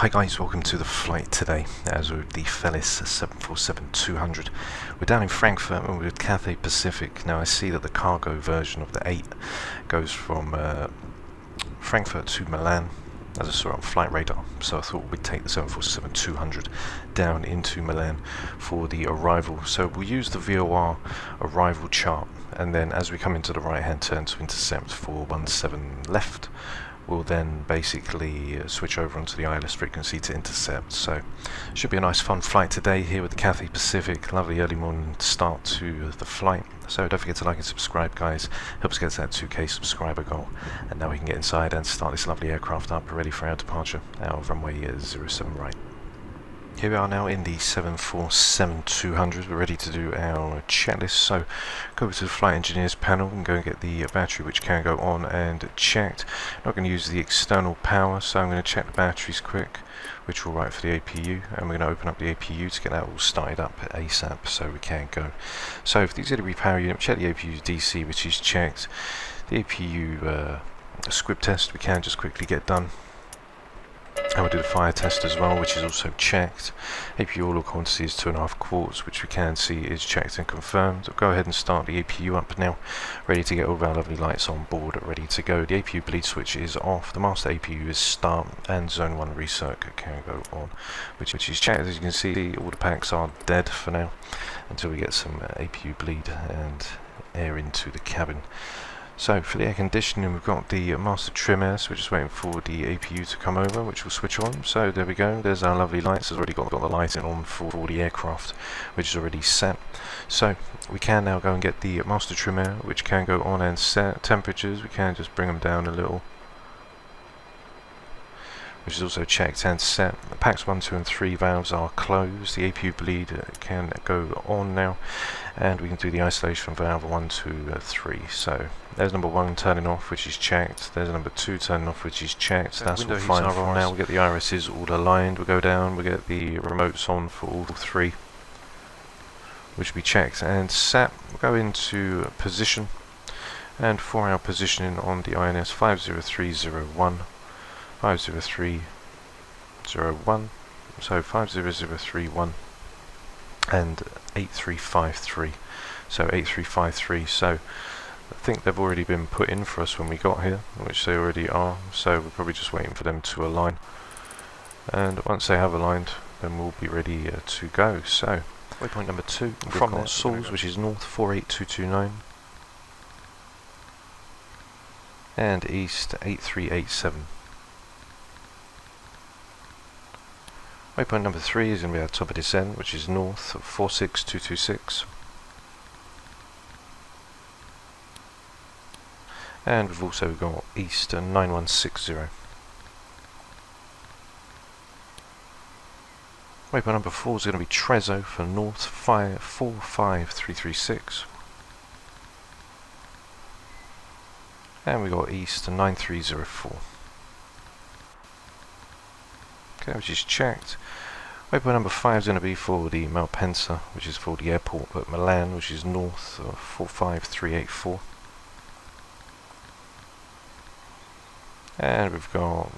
Hi guys, welcome to the flight today as with the Felis 747-200. We're down in Frankfurt and we're with Cathay Pacific. Now I see that the cargo version of the 8 goes from Frankfurt to Milan, as I saw on flight radar, so I thought we'd take the 747-200 down into Milan for the arrival. So we'll use the VOR arrival chart, and then as we come into the right hand turn to intercept 417 left, we'll then basically switch over onto the ILS frequency to intercept. So should be a nice fun flight today here with the Cathay Pacific. Lovely early morning start to the flight. So don't forget to like and subscribe guys, helps get to that 2k subscriber goal. And now we can get inside and start this lovely aircraft up ready for our departure. Our runway is 07 right. Here we are now in the 747-200. We're ready to do our checklist. So go over to the flight engineers panel and go and get the battery, which can go on and checked. I'm not going to use the external power, so I'm going to check the batteries quick, which will write for the APU, and we're going to open up the APU to get that all started up ASAP so we can go. So for the auxiliary power unit, check the APU's DC, which is checked. The APU squib test we can just quickly get done. And we'll do the fire test as well, which is also checked. APU oil quantity is 2.5 quarts, which we can see is checked and confirmed. We'll go ahead and start the APU up now, ready to get all of our lovely lights on board, ready to go. The APU bleed switch is off, the master APU is start, and zone 1 recirc can go on, which is checked. As you can see, all the packs are dead for now, until we get some APU bleed and air into the cabin. So for the air conditioning, we've got the master trim air, so we're just waiting for the APU to come over, which will switch on. So there we go, there's our lovely lights. It's already got the lighting on for the aircraft, which is already set. So we can now go and get the master trim air, which can go on and set. Temperatures, we can just bring them down a little, which is also checked and set. The packs 1, 2 and 3 valves are closed. The APU bleed can go on now, and we can do the isolation valve 1, 2, 3. So there's number 1 turning off, which is checked. There's number 2 turning off, which is checked. So that's all fine for now. We'll get the irises all aligned. We'll go down, we'll get the remotes on for all 3, which will be checked and set. We'll go into position, and for our positioning on the INS 50301, 50301, so 50031 and 8353. So 8353. So I think they've already been put in for us when we got here, which they already are. So we're probably just waiting for them to align. And once they have aligned, then we'll be ready to go. So waypoint number 2 from our source, which is north 48229, and east 8387. Waypoint number 3 is going to be our top of descent, which is north 46226. And we've also got east 9160. Waypoint number 4 is going to be Trezzo for north 45336. And we got east 9304. Okay, which is checked. Waypoint number 5 is going to be for the Malpensa, which is for the airport at Milan, which is north 45384. And we've got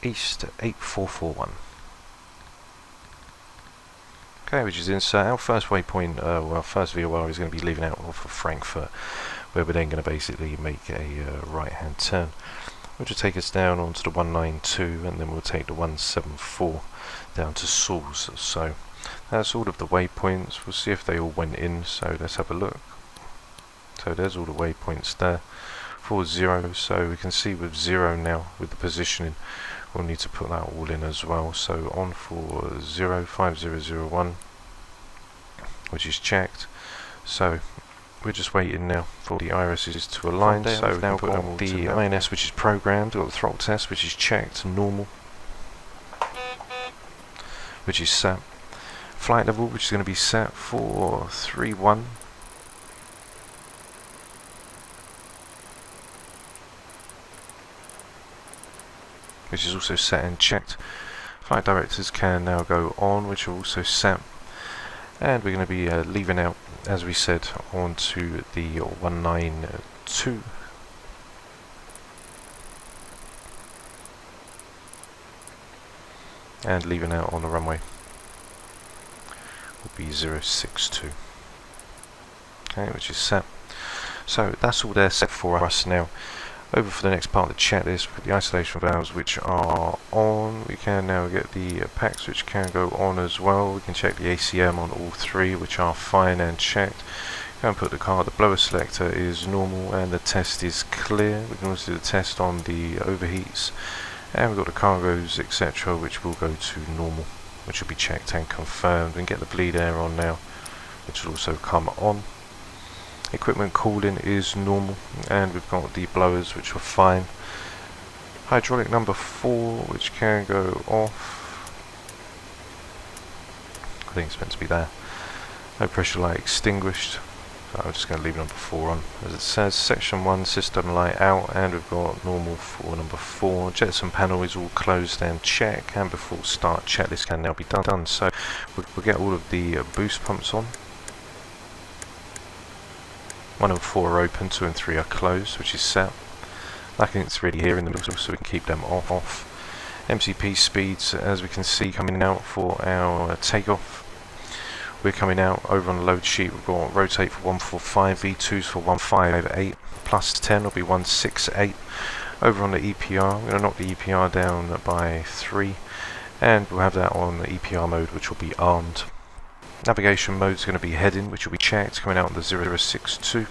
east 8441. Okay, which is inside. Our first waypoint, our first VOR is going to be leaving out off of Frankfurt, where we're then going to basically make a right hand turn, which will take us down onto the 192, and then we'll take the 174 down to Sals. So that's all of the waypoints. We'll see if they all went in, so let's have a look. So there's all the waypoints there for 0, so we can see with 0 now, with the positioning, we'll need to put that all in as well. So on for 05001, which is checked. So we're just waiting now for the irises to align. So we've now got the INS, which is programmed. We've got the throttle test, which is checked, normal, which is set. Flight level, which is going to be set for 31. Which is also set and checked. Flight directors can now go on, which are also set. And we're going to be leaving out, as we said, onto the 192. and leaving out on the runway will be 062. Okay, which is set. So that's all there set for us now. Over for the next part of the checklist, we've got the isolation valves which are on. We can now get the packs which can go on as well. We can check the ACM on all three, which are fine and checked. Go and put the car, the blower selector is normal and the test is clear. We can also do the test on the overheats, and we've got the cargoes etc, which will go to normal, which will be checked and confirmed. We can get the bleed air on now, which will also come on. Equipment cooling is normal, and we've got the blowers which are fine. Hydraulic number 4 which can go off. I think it's meant to be there. No pressure light extinguished, so I'm just going to leave number 4 on. As it says, section 1 system light out, and we've got normal for number 4. Jetson panel is all closed and check, and before start checklist can now be done. So we'll get all of the boost pumps on. 1 and 4 are open, 2 and 3 are closed, which is set. Luckily it's really here in the middle, so we can keep them off. MCP speeds, as we can see, coming out for our takeoff. We're coming out over on the load sheet. We've got rotate for 145, V2s for 158, plus 10 will be 168. Over on the EPR, we're going to knock the EPR down by 3, and we'll have that on the EPR mode, which will be armed. Navigation mode is going to be heading, which will be checked, coming out on the 062,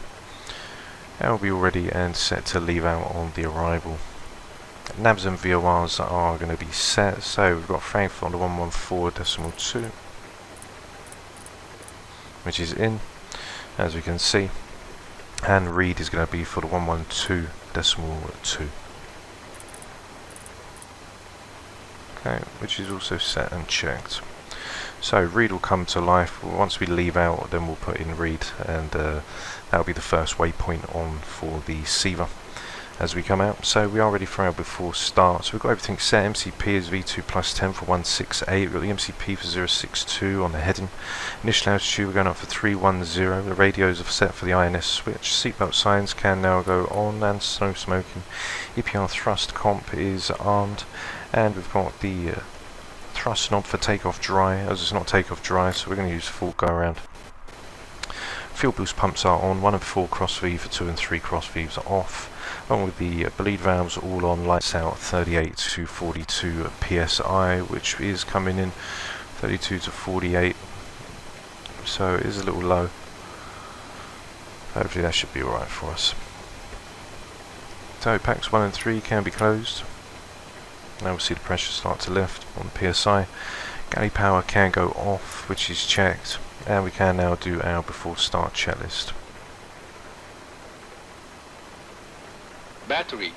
and will be all ready and set to leave out on the arrival. Navs and VORs are going to be set, so we've got Frankfurt on the 114.2, which is in, as we can see, and read is going to be for the 112.2. Okay, which is also set and checked. So read will come to life. Once we leave out, then we'll put in read, and that'll be the first waypoint on for the Seaver as we come out. So we are ready for our before start. So we've got everything set. MCP is V2 plus 10 for 168. We've got the MCP for 062 on the heading. Initial altitude we're going up for 310. The radios are set for the INS switch. Seatbelt signs can now go on, and snow smoking. EPR thrust comp is armed, and we've got the thrust knob for takeoff dry, as it's not takeoff dry, so we're going to use full go around. Fuel boost pumps are on, 1 and 4 cross V for 2 and 3 cross Vs are off, along with the bleed valves all on, lights out 38 to 42 PSI, which is coming in 32 to 48, so it is a little low. Hopefully that should be alright for us. So packs 1 and 3 can be closed. Now we'll see the pressure start to lift on the PSI. Galley power can go off, which is checked, and we can now do our before start checklist. Battery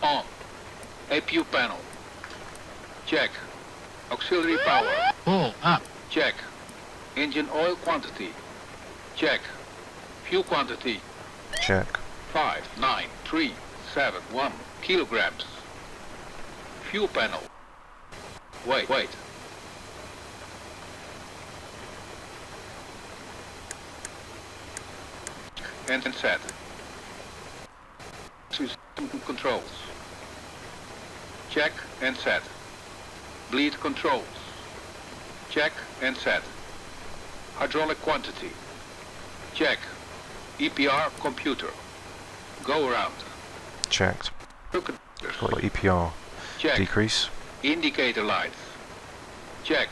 on. APU panel check. Auxiliary power full up check. Engine oil quantity check. Fuel quantity Check. 59371 kilograms. Fuel panel. Wait. And set. System controls. Check and set. Bleed controls. Check and set. Hydraulic quantity. Check. EPR computer. Go around. Checked. Got EPR. Check. Decrease. Indicator lights. Check.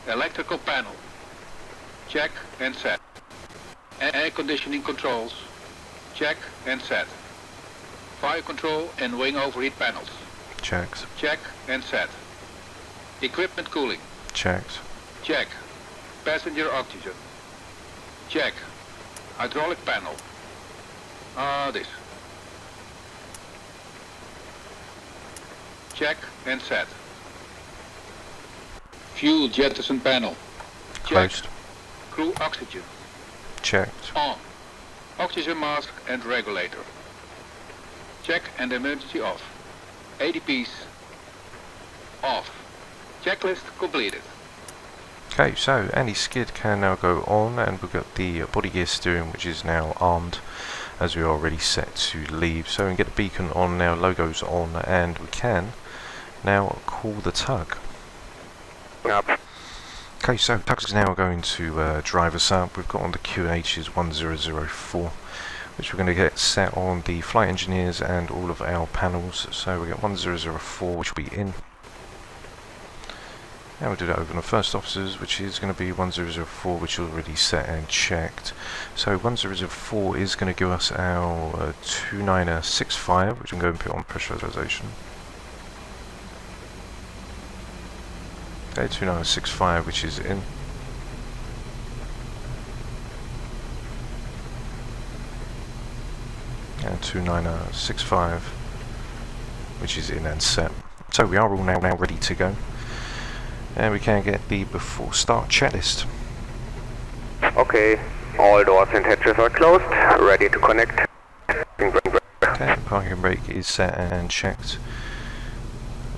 Electrical panel. Check and set. Air conditioning controls. Check and set. Fire control and wing overheat panels. Checked. Check and set. Equipment cooling. Checked. Check. Passenger oxygen. Check. Hydraulic panel. This. Check and set. Fuel jettison panel. Check. Closed. Crew oxygen. Checked. On. Oxygen mask and regulator. Check and emergency off. ADPs off. Checklist completed. Okay, so any skid can now go on, and we've got the body gear steering, which is now armed, as we are already set to leave. So we can get the beacon on now, logos on, and we can now call the tug. Up. Okay, so Tug's is now going to drive us up. We've got on the QNH's 1004, which we're going to get set on the flight engineers and all of our panels. So we get 1004, which will be in. And we'll do that over on the first officers, which is going to be 1004, which is already set and checked. So 1004 is going to give us our 2965, which we can go and put on pressurization. Okay, 2965, which is in. And 2965, which is in and set. So we are all now ready to go. And we can get the before start checklist. Okay, all doors and hatches are closed, ready to connect. Okay, parking brake is set and checked.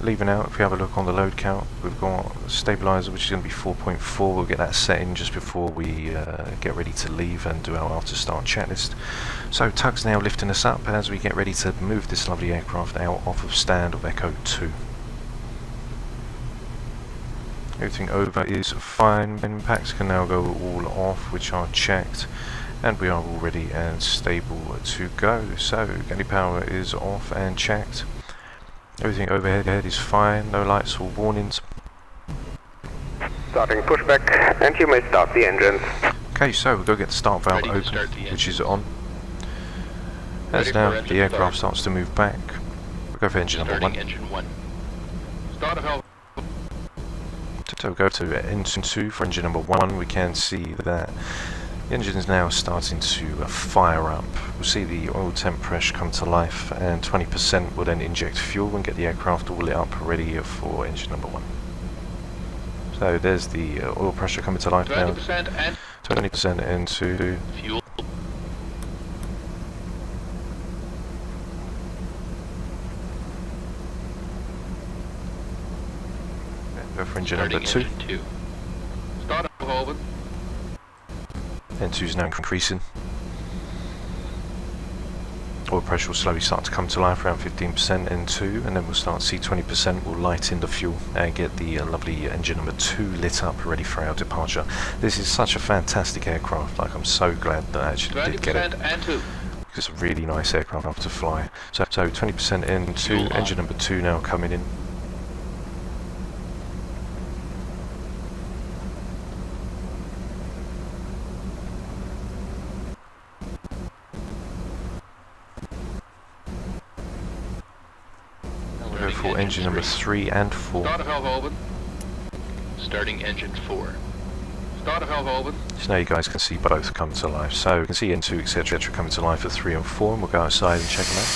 Leaving out, if we have a look on the load count, we've got stabilizer, which is going to be 4.4. We'll get that set in just before we get ready to leave and do our after start checklist. So Tug's now lifting us up as we get ready to move this lovely aircraft out off of stand of Echo 2. Everything over is fine. Impacts can now go all off, which are checked, and we are all ready and stable to go. So galley power is off and checked. Everything overhead is fine, no lights or warnings. Starting pushback, and you may start the engines. Okay, so we'll go get the start valve open, which is on. As now the aircraft starts to move back, we'll go for engine number 1. Engine 1. Start a valve. So we'll go to engine 2 for engine number 1. We can see that the engine is now starting to fire up. We'll see the oil temp pressure come to life, and 20% will then inject fuel and get the aircraft all lit up ready for engine number 1. So there's the oil pressure coming to life 20% now. and 20% into fuel. go for engine number 2. Engine 2. Start a valve open. N2 is now increasing. Oil pressure will slowly start to come to life around 15% N2, and then we'll start to see 20% will light in the fuel and get the lovely engine number 2 lit up ready for our departure. This is such a fantastic aircraft. Like, I'm so glad that I actually did get it. 20% and 2. It's a really nice aircraft to fly. So 20% N2, engine number 2 now coming in. For engine number 3 and 4. Start a valve open. Starting engine 4. Start a valve open. So now you guys can see both come to life. So you can see N2 etc. coming to life at 3 and 4, and we'll go outside and check them out.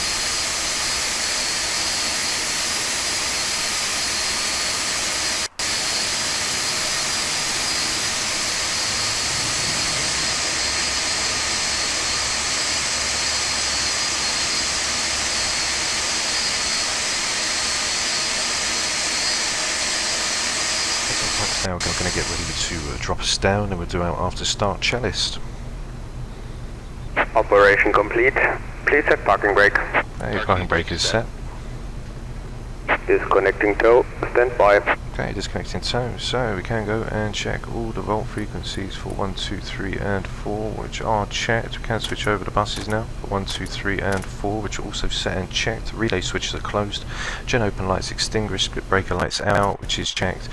Now we're going to get ready to drop us down, and we'll do our after start checklist. Operation complete. Please set parking brake. Your parking brake is set. Disconnecting tow. Stand by. Okay, disconnecting tow. So we can go and check all the volt frequencies for 1, 2, 3 and 4, which are checked. We can switch over the buses now for 1, 2, 3 and 4, which are also set and checked. Relay switches are closed. Gen open lights extinguished. Split breaker lights out, which is checked.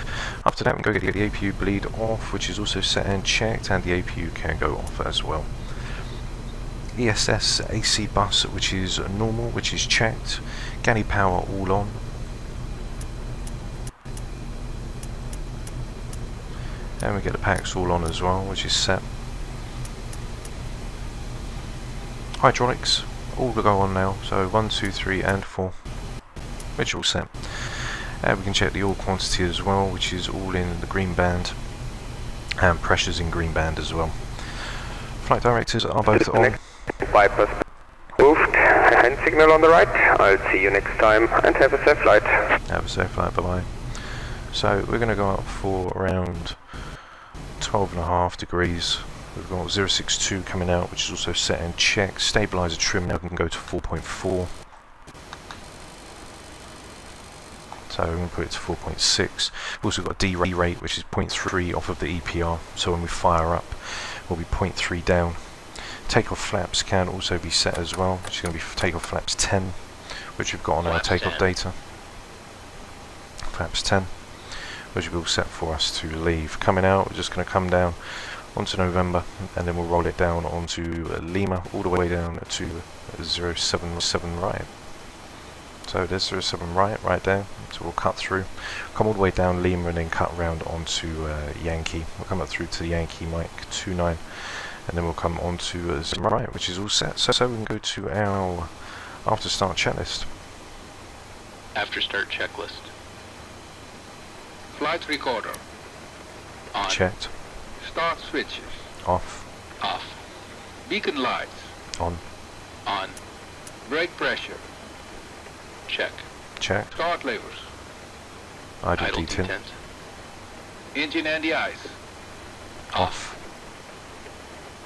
After that we can go get the APU bleed off, which is also set and checked, and the APU can go off as well. ESS AC bus, which is normal, which is checked. Galley power all on. And we get the packs all on as well, which is set. Hydraulics, all to go on now, so 1, 2, 3 and 4, which are all set. And we can check the oil quantity as well, which is all in the green band, and pressures in green band as well. Flight directors are both on. Bypass moved. Hand signal on the right. I'll see you next time, and have a safe flight. Have a safe flight, bye bye. So we're going to go up for around 12.5 degrees. We've got 062 coming out, which is also set and checked. Stabilizer trim now can go to 4.4. So so I'm going to put it to 4.6. We've also got D rate, which is 0.3 off of the EPR, so when we fire up, we'll be 0.3 down. Takeoff flaps can also be set as well, which is going to be takeoff flaps 10, which we've got on our takeoff data. Flaps 10, which will be all set for us to leave. Coming out, we're just going to come down onto November, and then we'll roll it down onto Lima, all the way down to 077 right. So there's 07 right down, so we'll cut through, come all the way down Lima and then cut round onto Yankee. We'll come up through to the Yankee Mike 29, and then we'll come onto 0 right, which is all set. So we can go to our after start checklist. After start checklist. Flight recorder. On. Checked. Start switches. Off. Off. Beacon lights. On. On. Brake pressure. Check. Checked. Start levers. Idle Idle detent. detent. Engine anti-ice. Off.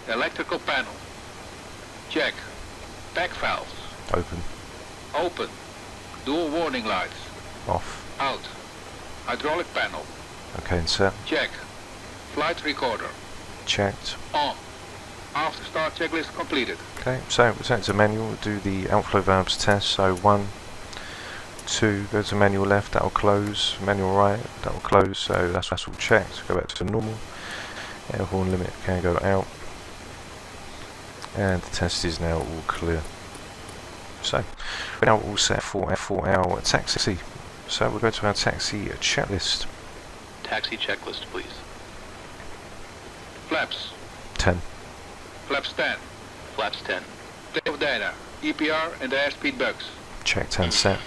Electrical panel. Check. Pack valves. Open. Open. Dual warning lights. Off. Out. Hydraulic panel. Okay, and set. Check. Flight recorder. Checked. On. After start checklist completed. Okay, so we'll set it to manual. We'll do the outflow valves test. So 1, 2, go to manual left, that'll close. Manual right, that'll close. So that's all checked. Go back to normal. Air horn limit can go out. And the test is now all clear. So we're now all set for our taxi. So we'll go to our taxi checklist. Taxi checklist, please. Flaps. 10. Flaps 10. Flaps 10. Takeoff data. EPR and airspeed bugs. Checked and set.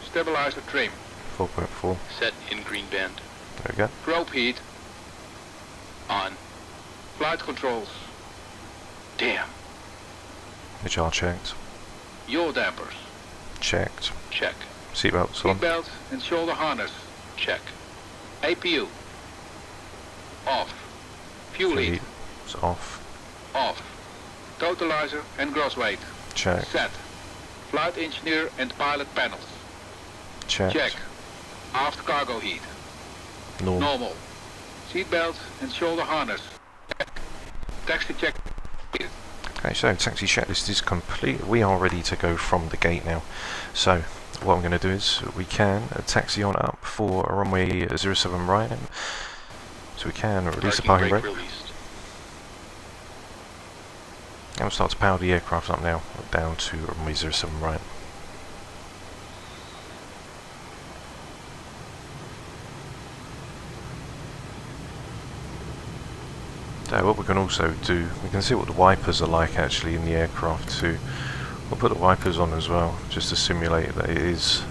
Stabilizer trim. 4.4. Set in green band. There we go. Probe heat. On. Flight controls. Damn. HR checked. Yaw dampers. Checked. Check. Seatbelts on. Seatbelt and shoulder harness. Check. APU. Off. Fuel heat. It's off. Off. Totalizer and gross weight. Check. Set. Flight engineer and pilot panels. Checked. Check. Aft cargo heat. Normal. Normal. Seatbelt and shoulder harness. Check. Taxi check. Okay, so taxi checklist is complete. We are ready to go from the gate now. So what I'm going to do is we can taxi on up for runway 07 right. So we can release the parking brake. Released. And we'll start to power the aircraft up now, down to runway 07 right. So what we can also do, we can see what the wipers are like actually in the aircraft too. We'll put the wipers on as well, just to simulate that it is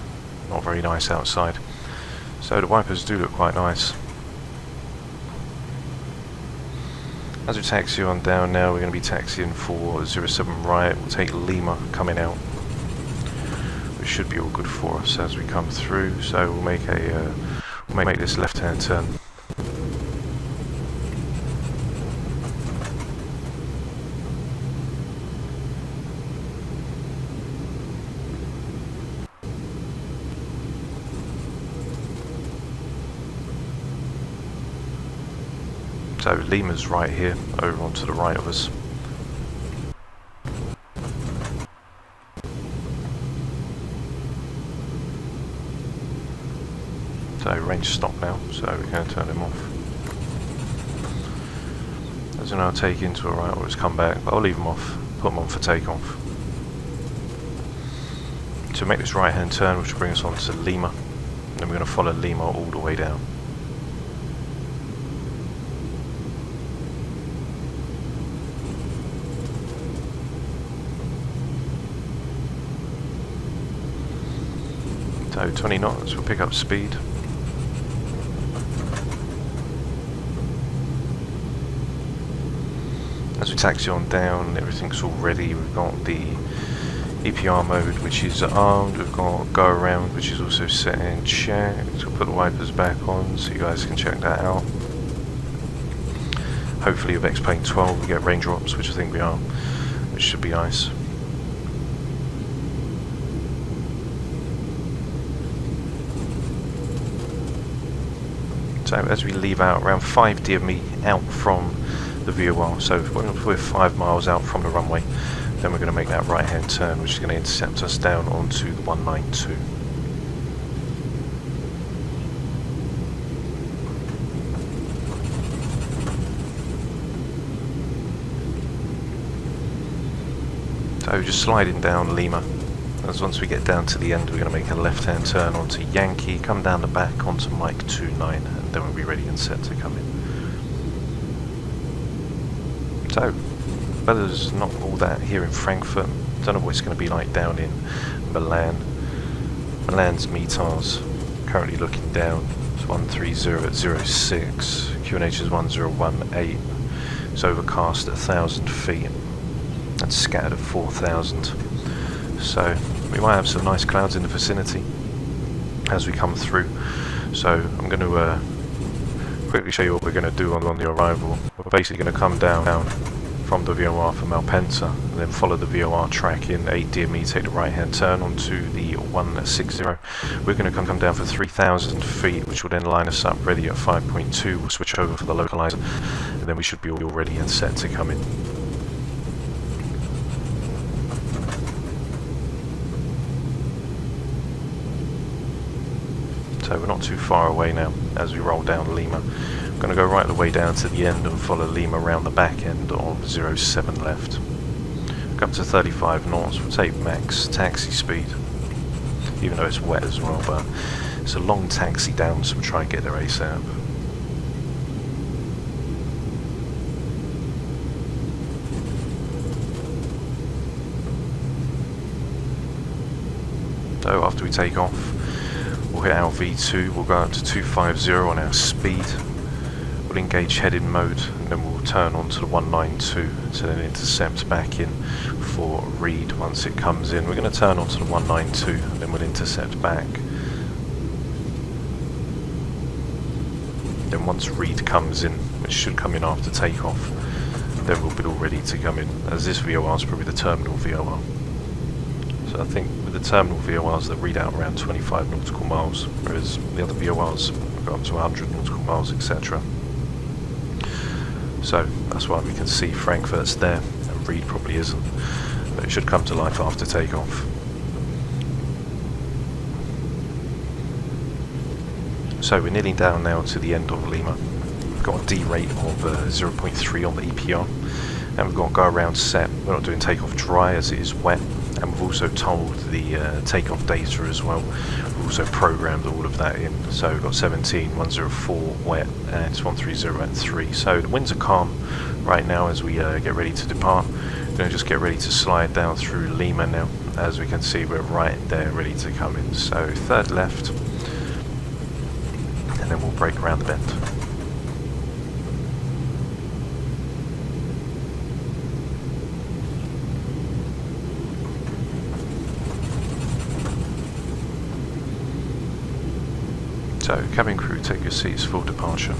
not very nice outside. So the wipers do look quite nice. As we taxi on down now, we're going to be taxiing for 07 right. We'll take Lima coming out, which should be all good for us as we come through. So we'll make this left-hand turn. So Lima's right here, over onto the right of us. So range stop now, so we're going to turn him off. As in I'll take into a right or just come back, but I'll leave him off, put him on for takeoff. To make this right hand turn, which will bring us on to Lima, and then we're going to follow Lima all the way down. So 20 knots, we'll pick up speed. As we taxi on down, everything's all ready. We've got the EPR mode, which is armed. We've got go around, which is also set in check. So we'll put the wipers back on so you guys can check that out. Hopefully with X-Plane 12 we get raindrops, which I think we are, which should be nice. So as we leave out, around 5 DME out from the VOR, so we're 5 miles out from the runway, then we're going to make that right hand turn, which is going to intercept us down onto the 192. So just sliding down Lima, as once we get down to the end we're going to make a left hand turn onto Yankee, come down the back onto Mike 29, and then we'll be ready and set to come in. So, weather's not all that here in Frankfurt. Don't know what it's going to be like down in Milan. Milan's METAR's currently looking down. It's 130 at 06. QNH is 1018. It's overcast at 1,000 feet. That's scattered at 4,000. So we might have some nice clouds in the vicinity as we come through. So I'm going to quickly show you what we're going to do on the arrival. We're basically going to come down from the VOR for Malpensa, and then follow the VOR track in 8 DME, take the right hand turn onto the 160. We're going to come down for 3,000 feet, which will then line us up ready at 5.2. We'll switch over for the localizer, and then we should be all ready and set to come in. So we're not too far away now as we roll down Lima. I'm going to go right the way down to the end and follow Lima around the back end of 07 left. Go up to 35 knots, we'll take max taxi speed, even though it's wet as well, but it's a long taxi down, so we'll try and get there ASAP. So after we take off, we'll hit our V2, we'll go up to 250 on our speed, we'll engage head-in mode, and then we'll turn onto the 192 to then intercept back in for read once it comes in. We're going to turn onto the 192 and then we'll intercept back. Then once read comes in, which should come in after takeoff, then we'll be all ready to come in, as this VOR is probably the terminal VOR. So I think with the terminal VORs that read out around 25 nautical miles, whereas the other VORs go up to 100 nautical miles, etc. So that's why we can see Frankfurt's there, and read probably isn't. But it should come to life after takeoff. So we're nearly down now to the end of Lima. We've got a D rate of 0.3 on the EPR, and we've got to go around set. We're not doing takeoff dry as it is wet. And we've also told the takeoff data as well. We've also programmed all of that in. So we've got 17, 104 wet, and it's 130 at 3. So the winds are calm right now as we get ready to depart. We're going to just get ready to slide down through Lima now. As we can see, we're right there ready to come in. So third left, and then we'll brake around the bend. So, cabin crew, take your seats for departure.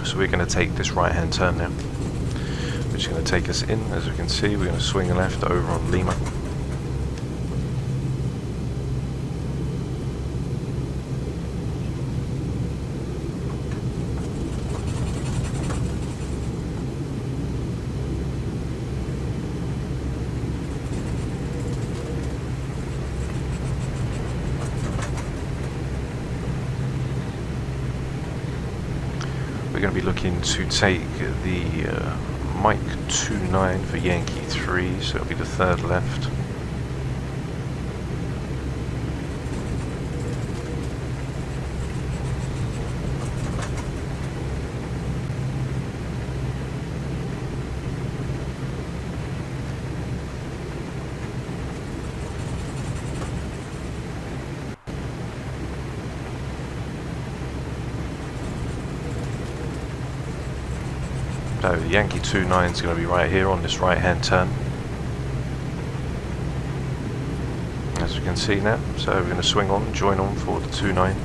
So we're going to take this right hand turn now, which is going to take us in. As we can see, we're going to swing left over on Lima. We're going to be looking to take the Mike 29 for Yankee 3, so it'll be the third left. So the Yankee 29 is going to be right here on this right hand turn, as you can see now. So we're going to swing on, join on for the 29.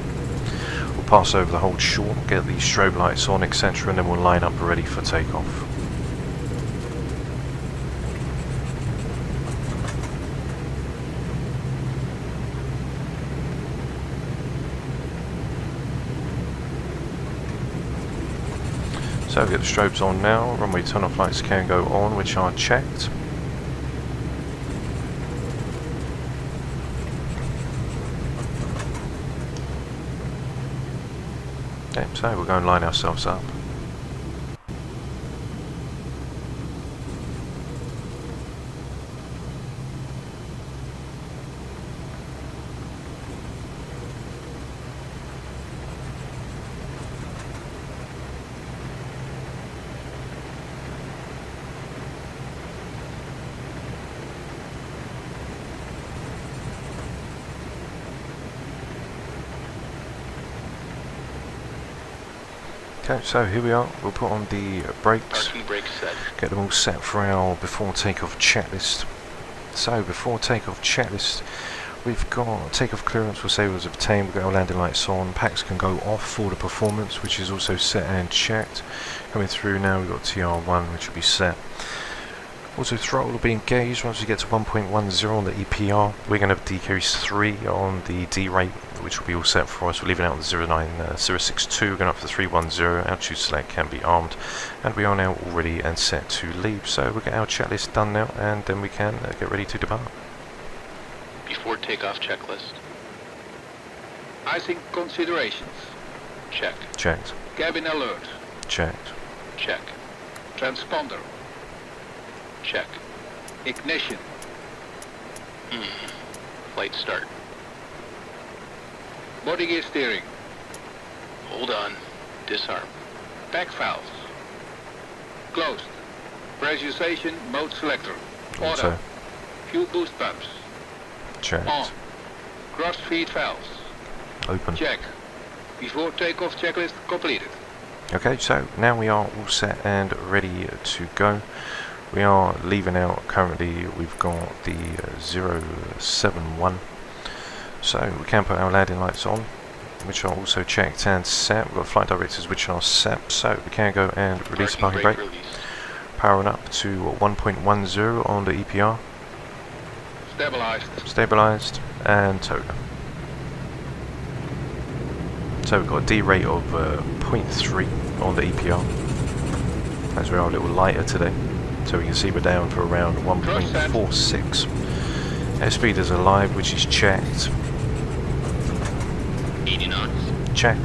We'll pass over the hold short, get the strobe lights on, etc., and then we'll line up ready for takeoff. So we get the strobes on now, runway turn-off lights can go on, which are checked. Okay, so we'll go and line ourselves up. Okay, so here we are, we'll put on the brakes, Parking brake set. get them all set for our before takeoff checklist. So before takeoff checklist, we've got takeoff clearance, we'll say was obtained, we've got our landing lights on, packs can go off for the performance, which is also set and checked. Coming through now, we've got TR1, which will be set. Also throttle will be engaged once we get to 1.10 on the EPR. We're going to have decrease 3 on the D rate, which will be all set for us. We're leaving out the 06062, going up for the 310, altitude select can be armed, and we are now all ready and set to leave. So we'll get our checklist done now, and then we can get ready to depart. Before takeoff checklist. Icing considerations. Check. Checked. Cabin alert. Checked. Check. Transponder. Check. Ignition. Flight start. Body gear steering. Hold on. Disarm. Pack valves. Closed. Pressurization mode selector. Auto. Auto. Fuel boost pumps. Checked. On. Cross feed valves. Open. Check. Before takeoff checklist completed. Okay, so now we are all set and ready to go. We are leaving out currently, we've got the 071, so we can put our landing lights on, which are also checked and set. We've got flight directors which are set, so we can go and release the parking brake, release. powering up to 1.10 on the EPR, stabilised, and toga. So we've got a D rate of 0.3 on the EPR, as we are a little lighter today. So we can see we're down for around 1.46. Airspeed is alive, which is checked. 80 knots. Check.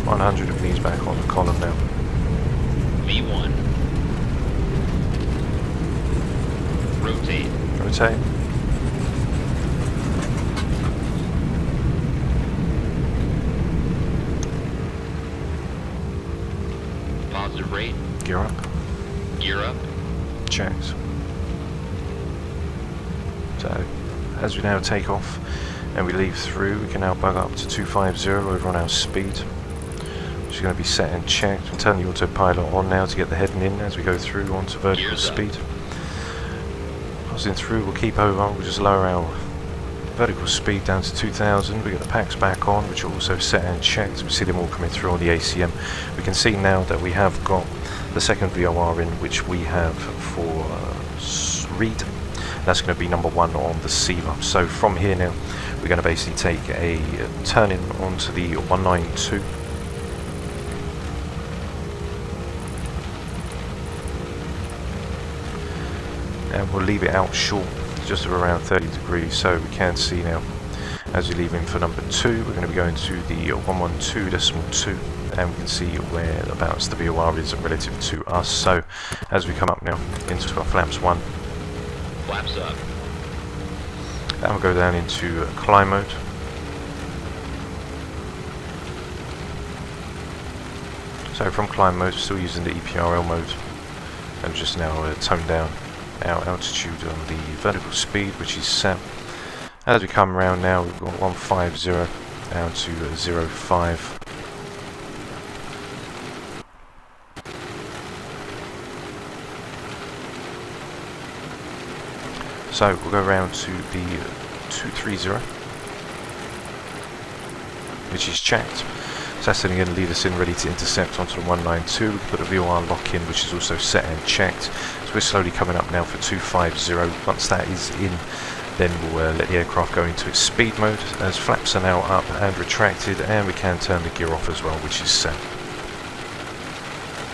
$100 of these back on the column now. V1. Rotate. Rotate. Positive rate. Gear up. Gear up. Checked. So, as we now take off and we leave through, we can now bug up to 250 over on our speed, which is going to be set and checked. I'm turning the autopilot on now to get the heading in as we go through onto vertical speed. Passing through, we'll keep over, we'll just lower our vertical speed down to 2000. We get the packs back on, which are also set and checked. We see them all coming through on the ACM. We can see now that we have got the second VOR in, which we have for read. That's going to be number 1 on the SEVA. So from here now, we're going to basically take a turn in onto the 192. And we'll leave it out short, just of around 30 degrees, so we can see now as we leave in for number 2, we're going to be going to the 112.2, and we can see whereabouts the VOR is relative to us. So as we come up now into our flaps 1, Flaps up. and we'll go down into climb mode. So from climb mode, still using the EPRL mode, and just now tone down our altitude on the vertical speed, which is set. As we come around now, we've got 150 down to 05. So we'll go around to the 230, which is checked. So that's then going to lead us in ready to intercept onto the 192. We can put a VOR lock in, which is also set and checked. So we're slowly coming up now for 250. Once that is in, then we'll let the aircraft go into its speed mode, as flaps are now up and retracted, and we can turn the gear off as well, which is set.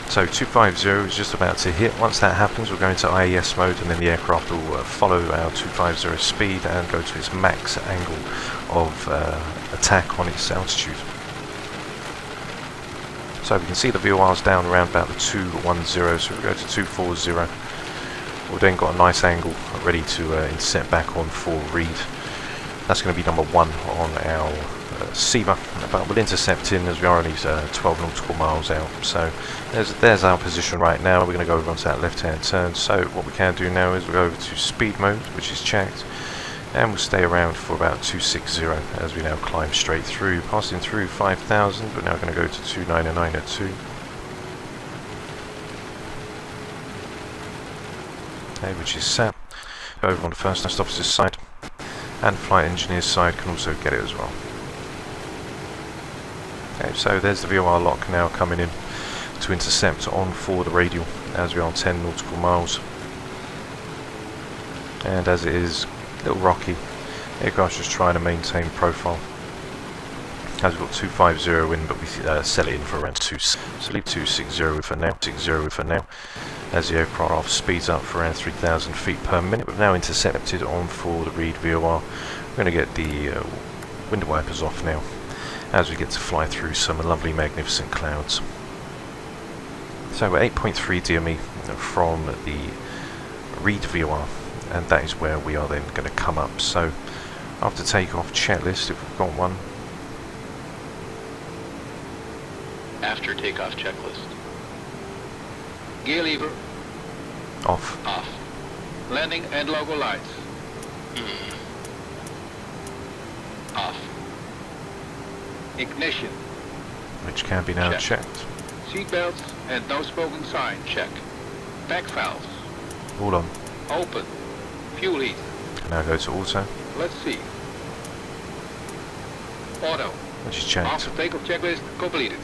So 250 is just about to hit. Once that happens, we'll go into IES mode, and then the aircraft will follow our 250 speed and go to its max angle of attack on its altitude. So we can see the VOR's down around about the 210, so we go to 240. We've then got a nice angle ready to intercept back on for read. That's going to be number 1 on our SEMA, but we'll intercept in as we are only 12 nautical miles out. So there's our position right now. We're going to go over onto that left-hand turn. So what we can do now is we'll go over to speed mode, which is checked, and we'll stay around for about 260 as we now climb straight through, passing through 5,000. We're now going to go to 299 at 2. Okay, which is set. Go over on the first officer's side, and flight engineer's side can also get it as well. Okay, so there's the VOR lock now coming in to intercept on for the radial as we are 10 nautical miles. And as it is a little rocky, aircraft's just trying to maintain profile. As we've got 250 in, but we sell it in for around 2. So leave 260 for now. 60 for now. As the aircraft speeds up for around 3,000 feet per minute, we've now intercepted on for the read VOR. We're going to get the window wipers off now, as we get to fly through some lovely magnificent clouds. So we're 8.3 DME from the read VOR, and that is where we are then going to come up. So after takeoff checklist, if we've got one. After takeoff checklist. Gear lever. Off. Off. Landing and logo lights. Off. Ignition. Which can be now Check. checked. Seatbelts and no smoking sign. Check. Back valves. All on. Open. Fuel heat. Now go to auto, Let's see. Auto. which is checked. After takeoff checklist completed.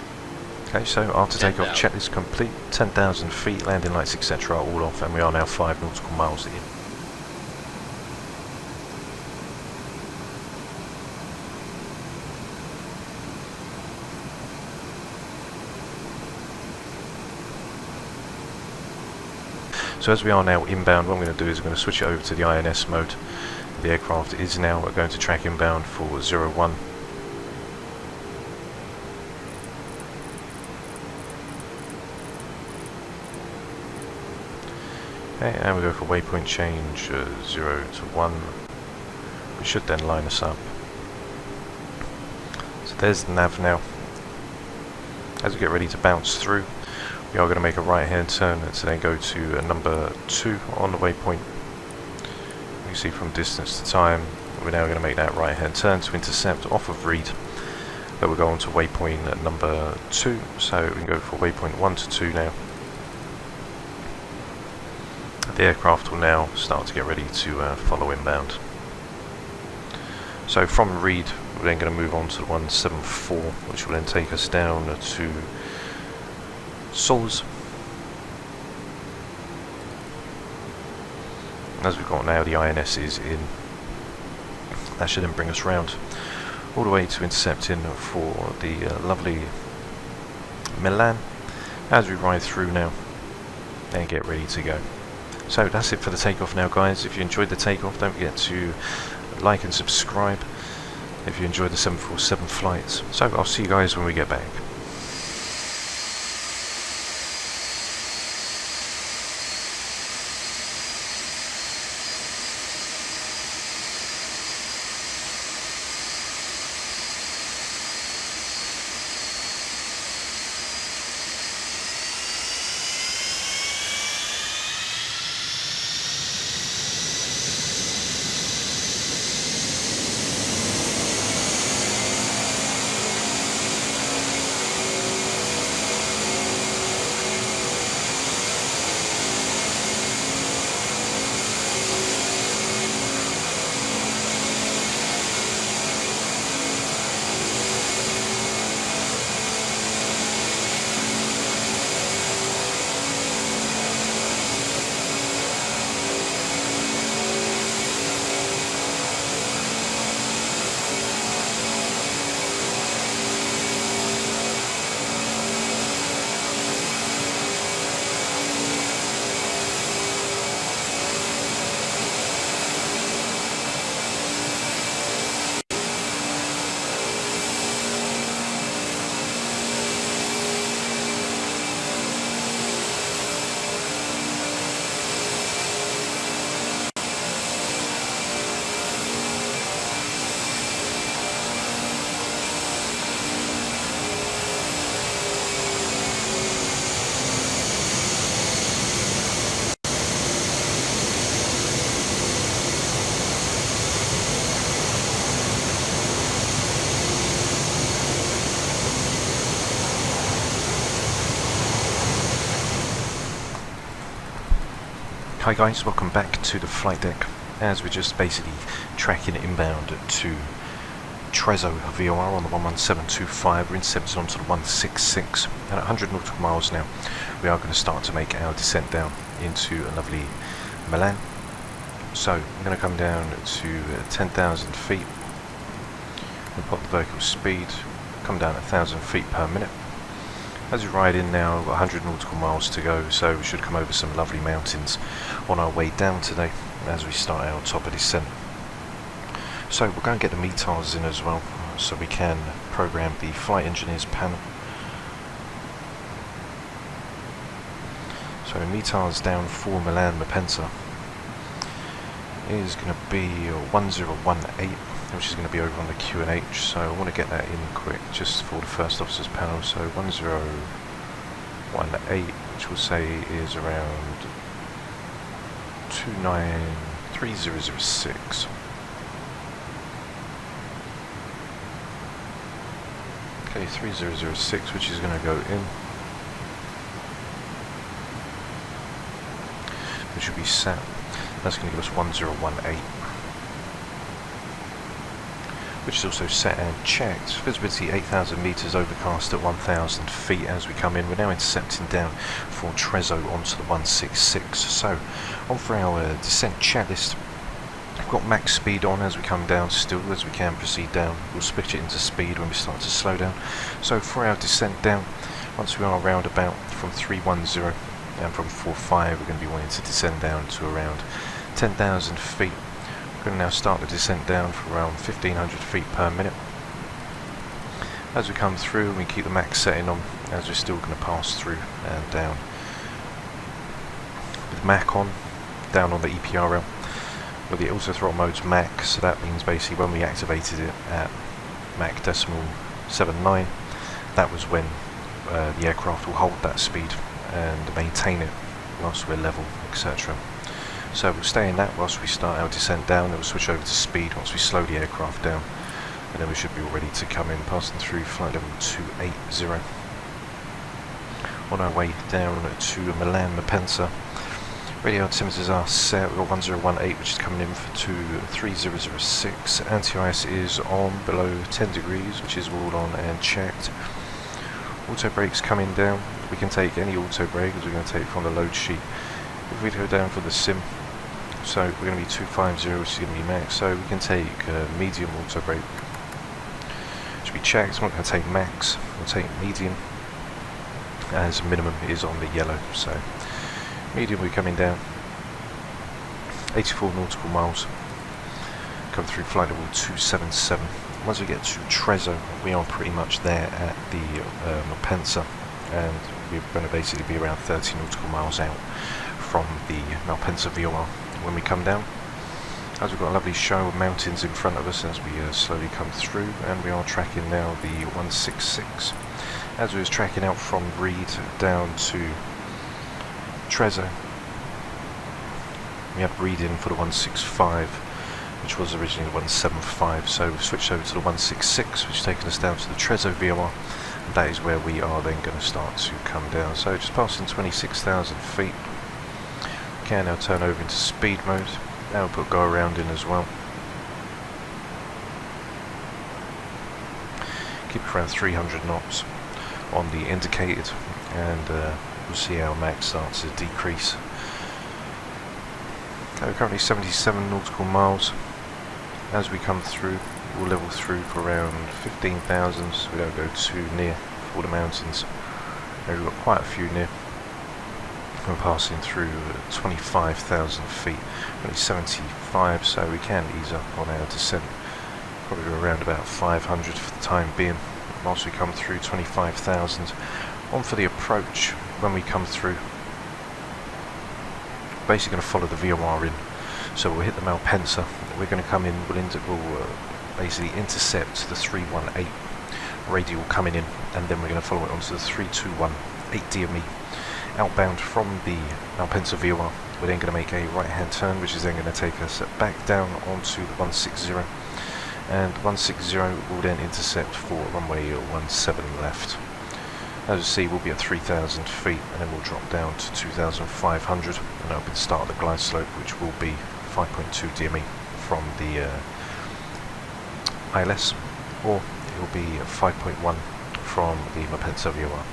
Okay, so after takeoff 10,000. checklist complete, 10,000 feet, landing lights, etc. are all off, and we are now 5 nautical miles in. So as we are now inbound, what I'm going to do is I'm going to switch it over to the INS mode. The aircraft is now going to track inbound for 01. Okay, and we go for waypoint change 0 to 1. We should then line us up. So there's the nav now. As we get ready to bounce through, we are going to make a right hand turn to then go to number 2 on the waypoint. You can see from distance to time, we're now going to make that right hand turn to intercept off of read. Then we'll go on to waypoint number 2, so we can go for waypoint 1 to 2 now. The aircraft will now start to get ready to follow inbound. So from read, we're then going to move on to the 174, which will then take us down to Sols. As we've got now, the INS is in. That should then bring us round all the way to intercepting for the lovely Milan as we ride through now and get ready to go. So that's it for the takeoff now, guys. If you enjoyed the takeoff, don't forget to like and subscribe if you enjoyed the 747 flights. So I'll see you guys when we get back. Hi guys, welcome back to the flight deck, as we're just basically tracking inbound to Trezzo VOR on the 11725. We're intercepted onto the 166 at 100 nautical miles now. We are going to start to make our descent down into a lovely Milan. So we're going to come down to 10,000 feet. We'll pop the vertical speed, come down at 1,000 feet per minute. As we ride in now, we've got 100 nautical miles to go, so we should come over some lovely mountains on our way down today as we start our top of descent. So we're going to get the METARs in as well, so we can program the flight engineers panel. So METARs down for Milan Malpensa is going to be 1018, which is going to be over on the Q&H, so I want to get that in quick just for the first officer's panel. So 1018, which we'll say is around 293006. Okay, 3006, which is going to go in. It should be set. That's going to give us 1018. Which is also set and checked. Visibility 8,000 meters, overcast at 1,000 feet as we come in. We're now intercepting down for Trezzo onto the 166. So, on for our descent checklist. We've got max speed on as we come down still, as we can proceed down. We'll switch it into speed when we start to slow down. So for our descent down, once we are around about from 310 and from 45, we're going to be wanting to descend down to around 10,000 feet. We're going to now start the descent down for around 1,500 feet per minute. As we come through, we keep the max setting on, as we're still going to pass through and down. With Mac on, down on the EPRL, with the auto throttle mode's Mac, so that means basically when we activated it at Mach decimal 79, that was when the aircraft will hold that speed and maintain it whilst we're level, etc. So we'll stay in that whilst we start our descent down, then we'll switch over to speed once we slow the aircraft down, and then we should be all ready to come in, passing through flight level 280. On our way down to Milan Malpensa, radio altimeters are set. We've got 1018, which is coming in for 3006. Anti-ice is on below 10 degrees, which is all on and checked. Auto brakes coming down. We can take any auto brake, as we're going to take from the load sheet. If we go down for the sim, so we're going to be 250, which is going to be max, so we can take medium auto brake. Should be checked. We're not going to take max, we'll take medium, as minimum is on the yellow. So medium, we're coming down 84 nautical miles, come through flight level 277. Once we get to Trezzo, we are pretty much there at the Malpensa, and we're going to basically be around 30 nautical miles out from the Malpensa VOR when we come down. As we've got a lovely show of mountains in front of us as we slowly come through, and we are tracking now the 166. As we was tracking out from Reed down to Trezzo, we have Reed in for the 165, which was originally the 175, so we've switched over to the 166, which has taken us down to the Trezzo VOR, and that is where we are then going to start to come down. So just passing 26,000 feet, we can now turn over into speed mode. Now we'll put go around in as well. Keep it around 300 knots on the indicated, and we'll see our max starts to decrease. Okay, we're currently 77 nautical miles. As we come through, we'll level through for around 15,000, so we don't go too near for the mountains. Now we've got quite a few near. We're passing through 25,000 feet, only 75, so we can ease up on our descent. Probably around about 500 for the time being, whilst we come through 25,000. On for the approach, when we come through, basically going to follow the VOR in. So we'll hit the Malpensa, we're going to come in, we'll basically intercept the 318 radial coming in, and then we're going to follow it onto the 321 8DME. Outbound from the Malpensa VOR, we're then going to make a right hand turn, which is then going to take us back down onto the 160, and 160 will then intercept for runway 17 left. As you see, we'll be at 3,000 feet, and then we'll drop down to 2,500, and that'll be the start of the glide slope, which will be 5.2 DME from the ILS, or it will be 5.1 from the Malpensa VOR.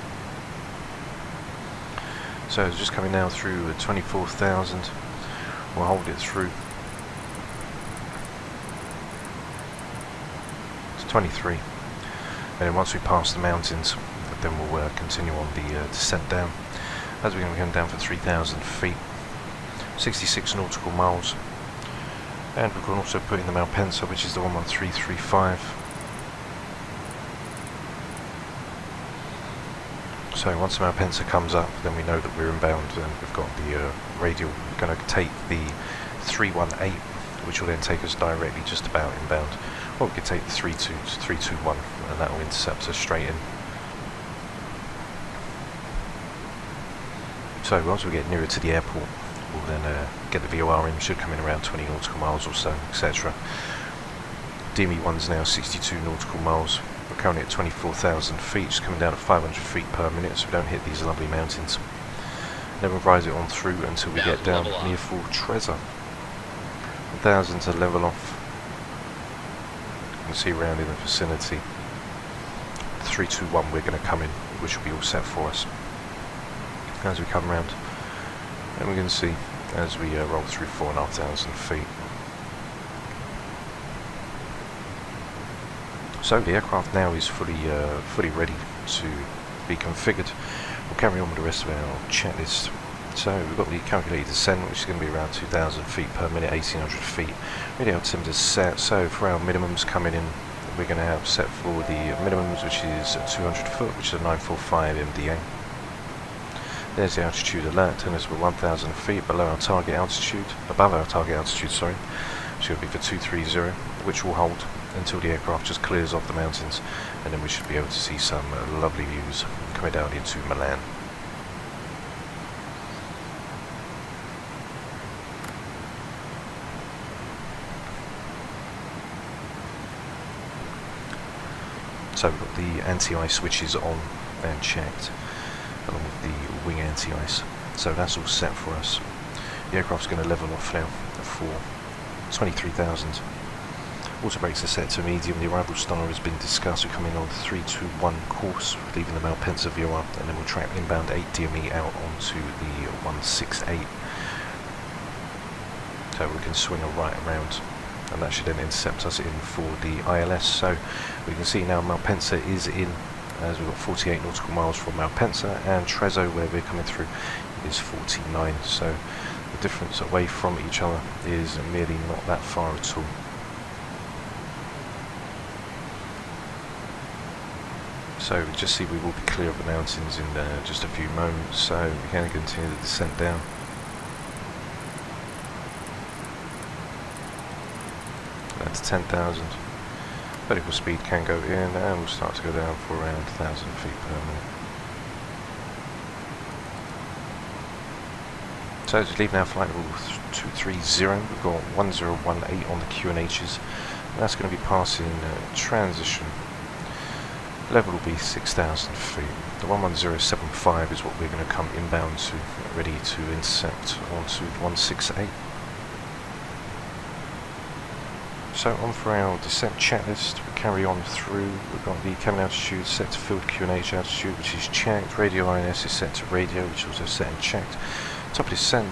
So it's just coming down through 24,000. We'll hold it through. It's 23, and then once we pass the mountains, then we'll continue on the descent down. As we're going to come down for 3,000 feet, 66 nautical miles, and we can also put in the Malpensa, which is the 11335. So once the Malpensa comes up, then we know that we're inbound, and we've got the radial. We're going to take the 318, which will then take us directly just about inbound. Or we could take the 321, and that will intercept us straight in. So once we get nearer to the airport, we'll then get the VOR in. Should come in around 20 nautical miles or so, etc. DME1's now 62 nautical miles. We're currently at 24,000 feet, just coming down at 500 feet per minute, so we don't hit these lovely mountains. Then we'll rise it on through until we get down near Fortrezza. 1,000 to level off. You can see around in the vicinity. 321 we're going to come in, which will be all set for us. As we come round, and we can see as we roll through 4,500 feet. So the aircraft now is fully ready to be configured. We'll carry on with the rest of our checklist. So we've got the calculated descent, which is going to be around 2,000 feet per minute, 1,800 feet. Radio altimeter set. So for our minimums coming in, we're going to have set for the minimums, which is 200 foot, which is a 945 MDA. There's the altitude alert, and as we're 1,000 feet below our target altitude, above our target altitude, sorry, which will be for 230, which will hold until the aircraft just clears off the mountains, and then we should be able to see some lovely views coming down into Milan. So we've got the anti-ice switches on and checked, along with the wing anti-ice. So that's all set for us. The aircraft's going to level off now for 23,000. Auto brakes are set to medium. The arrival star has been discussed. We're coming on the 321 course, leaving the Malpensa VOR, and then we'll track inbound 8 DME out onto the 168. So we can swing a right around, and that should then intercept us in for the ILS. So we can see now Malpensa is in, as we've got 48 nautical miles from Malpensa, and Trezzo, where we're coming through, is 49. So the difference away from each other is merely not that far at all. So we just see we will be clear of the mountains in just a few moments, so we can continue the descent down. That's 10,000. Vertical speed can go in, and we'll start to go down for around 1,000 feet per minute. So as we leave now flight level 230, we've got 1018 on the QNHs, and that's going to be passing transition. Level will be 6,000 feet. The 11075 is what we're going to come inbound to, ready to intercept onto 168. So on for our descent checklist, we carry on through. We've got the cabin altitude set to field QNH altitude, which is checked. Radio INS is set to radio, which is also set and checked. Top of descent,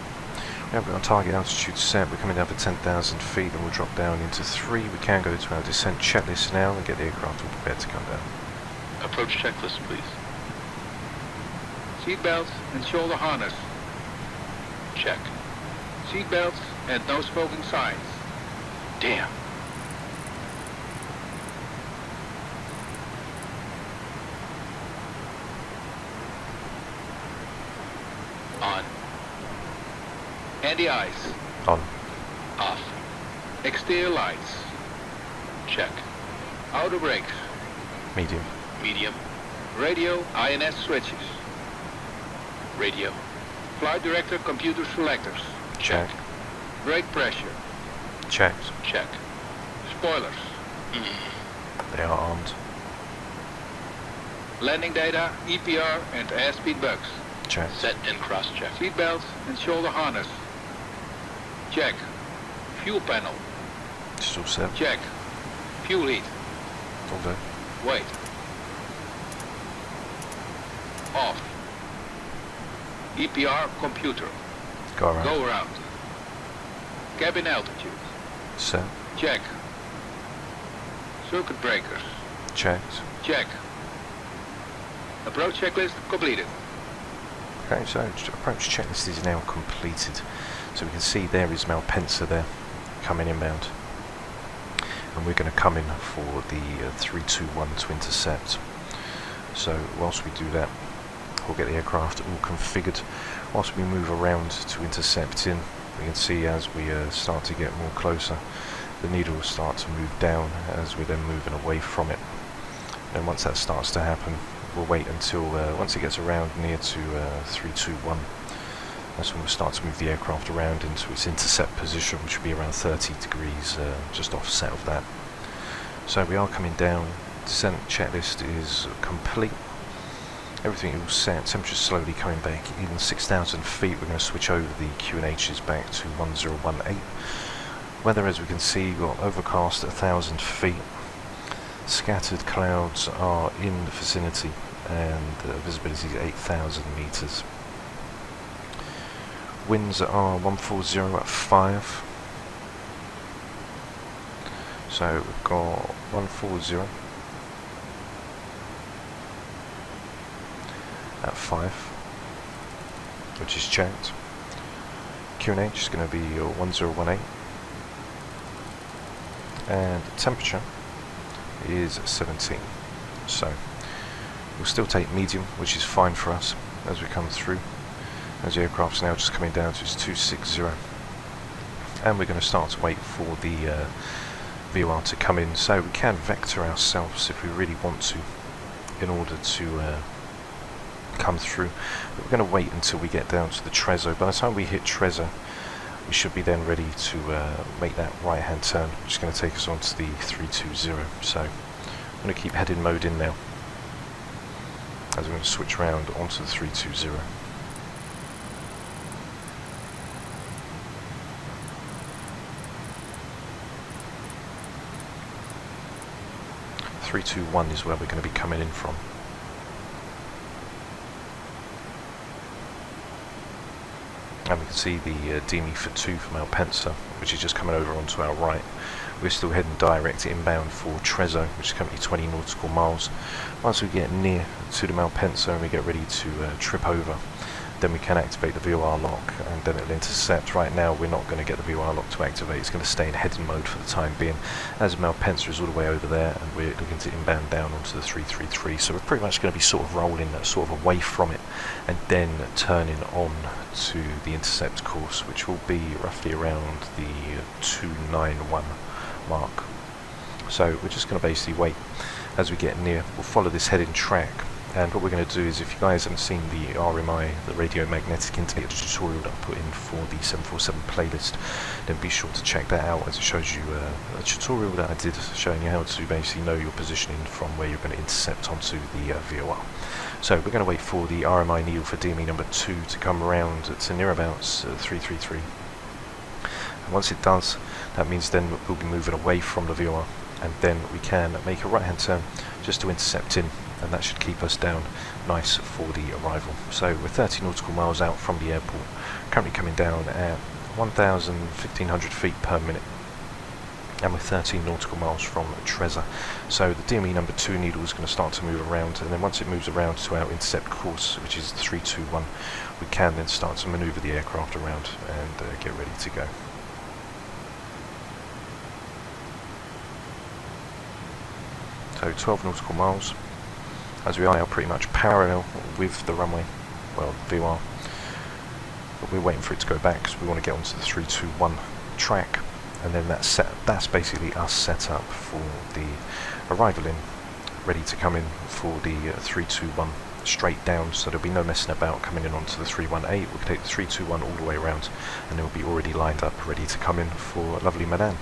we have got our target altitude set. We're coming down for 10,000 feet, and we'll drop down into 3. We can go to our descent checklist now and get the aircraft all prepared to come down. Approach checklist, please. Seat belts and shoulder harness. Check. Seat belts and no smoking signs. Damn. On. Anti-ice. On. Off. Exterior lights. Check. Outer brakes. Medium. Medium. Radio INS switches. Radio. Flight director computer selectors. Check. Brake pressure. Checked. Check. Spoilers. They are armed. Landing data, EPR and airspeed bugs. Check. Set and cross-check. Seatbelt and shoulder harness. Check. Fuel panel. It's all set. Check. Fuel heat. All there. Wait. Off. EPR computer. Go around. Go around. Cabin altitude. Set. Check. Circuit breakers. Checked. Check. Approach checklist completed. Okay, so approach checklist is now completed. So we can see there is Malpensa there, coming inbound. And we're going to come in for the 321 to intercept. So whilst we do that, we'll get the aircraft all configured. Whilst we move around to intercept in, we can see as we start to get more closer, the needle will start to move down as we're then moving away from it. And once that starts to happen, we'll wait until once it gets around near to 321. That's when we'll start to move the aircraft around into its intercept position, which will be around 30 degrees just offset of that. So we are coming down. Descent checklist is complete. Everything is all set. Temperature slowly coming back in. 6,000 feet. We're going to switch over the QNHs back to 1018. Weather, as we can see, we've got overcast at 1,000 feet. Scattered clouds are in the vicinity, and visibility is 8,000 meters. Winds are 140 at 5. So we've got 140 at 5, which is checked. QNH is going to be 1018, and temperature is 17. So we'll still take medium, which is fine for us as we come through, as the aircraft's now just coming down to its 260, and we're going to start to wait for the VOR to come in. So we can vector ourselves if we really want to in order to come through, but we're going to wait until we get down to the Trezzo. By the time we hit Trezzo, we should be then ready to make that right hand turn, which is going to take us on to the 320. So I'm going to keep heading mode in now as we're going to switch around onto the 320. .321 is where we're going to be coming in from. And we can see the DME for 2 from Malpensa, which is just coming over onto our right. We're still heading direct inbound for Trezzo, which is currently 20 nautical miles. Once we get near to the Malpensa and we get ready to trip over, then we can activate the VOR lock, and then it'll intercept. Right now we're not going to get the VOR lock to activate. It's going to stay in heading mode for the time being, as Malpensa is all the way over there and we're looking to inbound down onto the 333. So we're pretty much going to be sort of rolling sort of away from it and then turning on to the intercept course, which will be roughly around the 291 mark. So we're just going to basically wait as we get near. We'll follow this heading track. And what we're going to do is, if you guys haven't seen the RMI, the radio magnetic indicator tutorial that I put in for the 747 playlist, then be sure to check that out, as it shows you a tutorial that I did showing you how to basically know your positioning from where you're going to intercept onto the VOR. So we're going to wait for the RMI needle for DME number 2 to come around to nearabouts 333. And once it does, that means then we'll be moving away from the VOR, and then we can make a right hand turn just to intercept in, and that should keep us down nice for the arrival. So we're 30 nautical miles out from the airport, currently coming down at 1,500 feet per minute, and we're 13 nautical miles from Trezzo. So the DME number 2 needle is going to start to move around, and then once it moves around to our intercept course, which is 321, we can then start to maneuver the aircraft around and get ready to go. So 12 nautical miles, as we are now pretty much parallel with the runway, well, VOR, but we're waiting for it to go back because we want to get onto the 321 track, and then that's basically us set up for the arrival in, ready to come in for the 321 straight down, so there'll be no messing about coming in onto the 318. We'll take the 321 all the way around, and they'll be already lined up ready to come in for lovely Milan.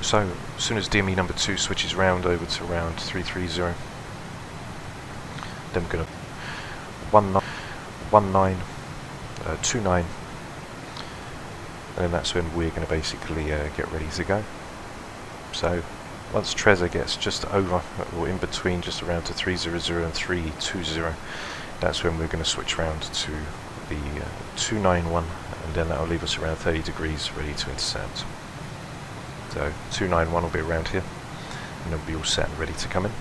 So as soon as DME number 2 switches round over to around 330, Then we're going to 29, and then that's when we're going to basically get ready to go. So once Trezor gets just over, or in between, just around to 300 and 320, that's when we're going to switch around to the 291, and then that'll leave us around 30 degrees ready to intercept. So 291 will be around here, and then we'll be all set and ready to come in.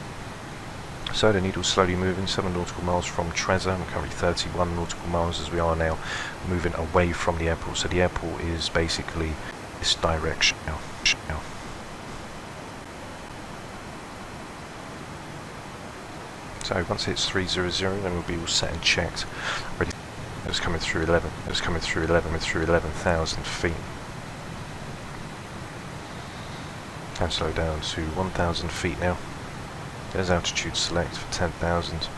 So the needle's slowly moving, 7 nautical miles from Trezor. I'm currently 31 nautical miles as we are now moving away from the airport. So the airport is basically this direction now. So once it's 300, then we'll be all set and checked. Ready. It was coming through 11. It was coming through 11. We're through 11,000 feet. And slow down to 1,000 feet now. There's altitude select for 10,000.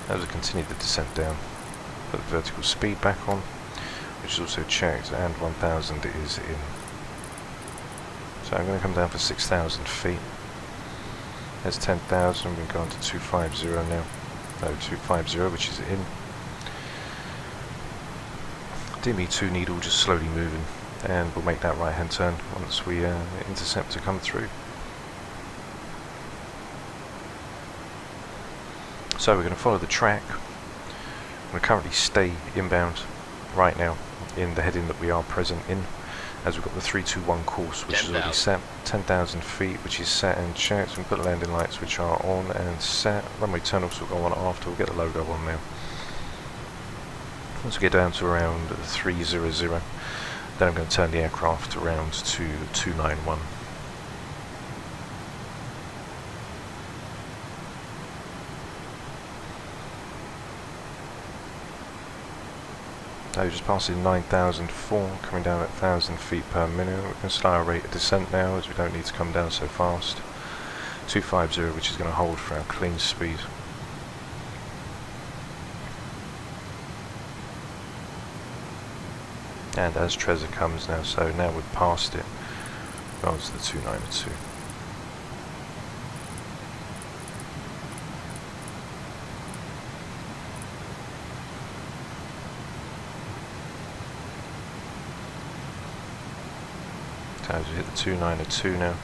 As we continue the descent down, put the vertical speed back on, which is also checked, and 1,000 is in. So I'm going to come down for 6,000 feet. There's 10,000, we've gone to 250 now. No, 250, which is in. DME2 needle just slowly moving, and we'll make that right hand turn once we intercept to come through. So we're going to follow the track. I'm going to currently stay inbound right now in the heading that we are present in, as we've got the 321 course, which is already set, 10,000 feet, which is set and checked. We've got landing lights which are on and set. Runway turn-offs will go on after, we'll get the logo on now. Once we get down to around 300, then I'm going to turn the aircraft around to 291. So just passing 9,004, coming down at 1,000 feet per minute. We can slow our rate of descent now, as we don't need to come down so fast. 250, which is going to hold for our clean speed. And as Trezor comes now, so now we've passed it, on to the 292. So as we hit the 292 now,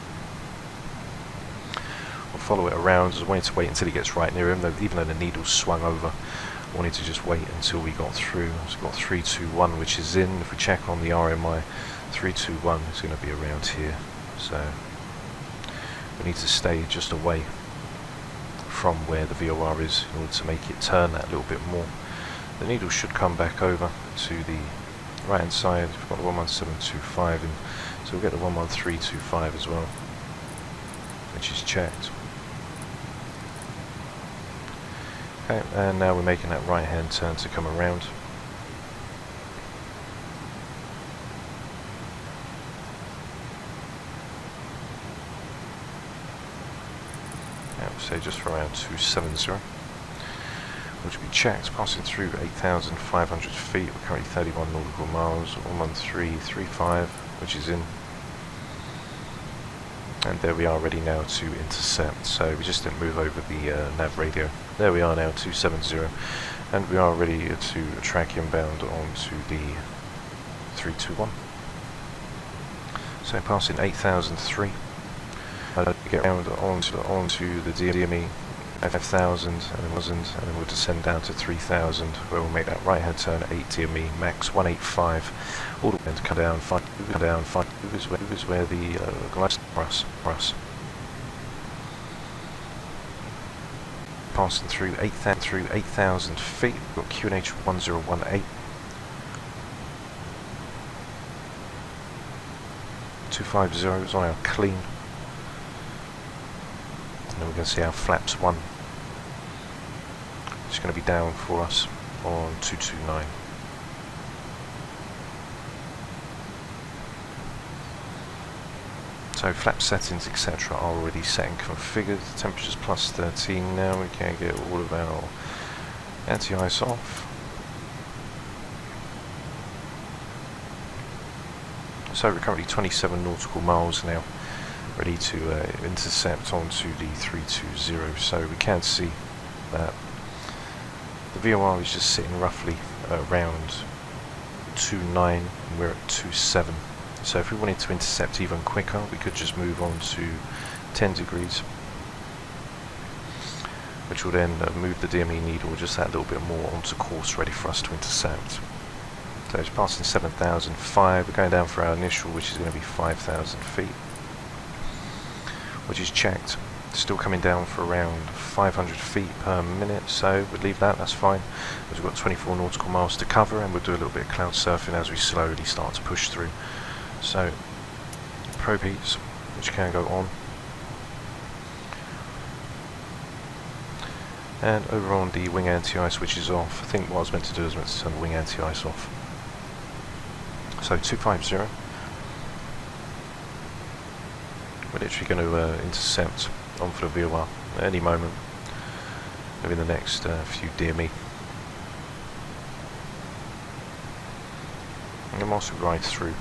we'll follow it around. I wanted to wait until he gets right near him, even though the needle's swung over. I wanted to just wait until we got through. So we've got 321, which is in. If we check on the RMI, 321 is going to be around here. So we need to stay just away from where the VOR is in order to make it turn that little bit more. The needle should come back over to the right hand side. We've got the 11725 in, so we'll get the 11325 as well, which is checked. Okay, and now we're making that right hand turn to come around. Yeah, say just for around 270, which will be checked, passing through 8,500 feet. We're currently 31 nautical miles, 11335, which is in. And there we are, ready now to intercept. So we just didn't move over the nav radio. There we are now, 270, and we are ready to track inbound onto the 321. So passing 8,003, get around onto the DME 5,000, and then we'll descend down to 3,000, where we'll make that right hand turn at 8 DME, max 185, all the way to come down 5, is where the glass brass. Passing through 8,000 feet, we've got QNH 1018. 250 is on our clean. And then we're going to see our flaps 1. It's going to be down for us on 229. So flap settings, etc. are already set and configured. Temperature's plus 13 now. We can get all of our anti-ice off. So we're currently 27 nautical miles now, ready to intercept onto the 320. So we can see that The VOR is just sitting roughly around 2.9 and we're at 2.7. So if we wanted to intercept even quicker, we could just move on to 10 degrees, which will then move the DME needle just that little bit more onto course, ready for us to intercept. So it's passing 7,005, we're going down for our initial, which is going to be 5,000 feet, which is checked. Still coming down for around 500 feet per minute, so we'll leave that, that's fine. We've got 24 nautical miles to cover, and we'll do a little bit of cloud surfing as we slowly start to push through. So, probe heats, which can go on. And over on the wing anti-ice, which is off. I think what I was meant to do is meant to turn the wing anti-ice off. So 250. We're literally going to intercept on for the VOR at any moment, maybe in the next few DME. And then whilst we ride through,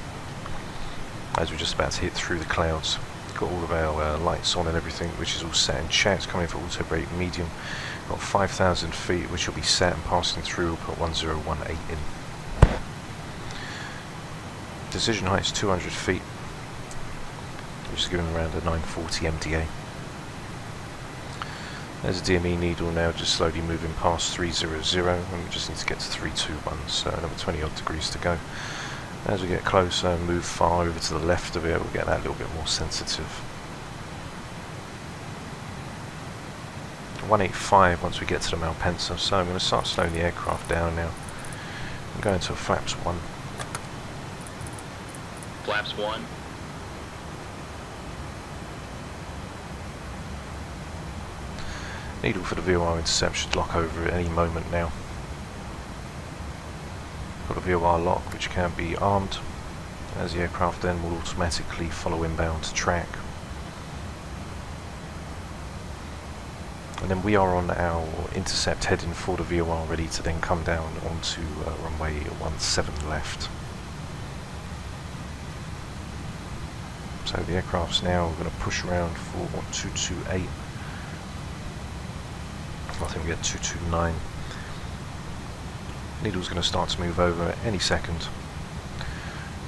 as we're just about to hit through the clouds, we've got all of our lights on and everything, which is all set and checked. Coming in for auto brake medium. Got 5,000 feet, which will be set and passing through. We'll put 1018 in. Decision height is 200 feet, which is giving around a 940 MDA. There's a DME needle now, just slowly moving past 300, and we just need to get to 321, so another 20 odd degrees to go. As we get closer and move far over to the left of it, we'll get that a little bit more sensitive. 185 once we get to the Malpensa, so I'm going to start slowing the aircraft down now. I'm going to flaps 1. Flaps 1. Needle for the VOR intercept should lock over at any moment now. Got a VOR lock which can be armed, as the aircraft then will automatically follow inbound to track. And then we are on our intercept heading for the VOR, ready to then come down onto runway 17 left. So the aircraft's now going to push around for 228. I think we get 229. Needle's going to start to move over at any second,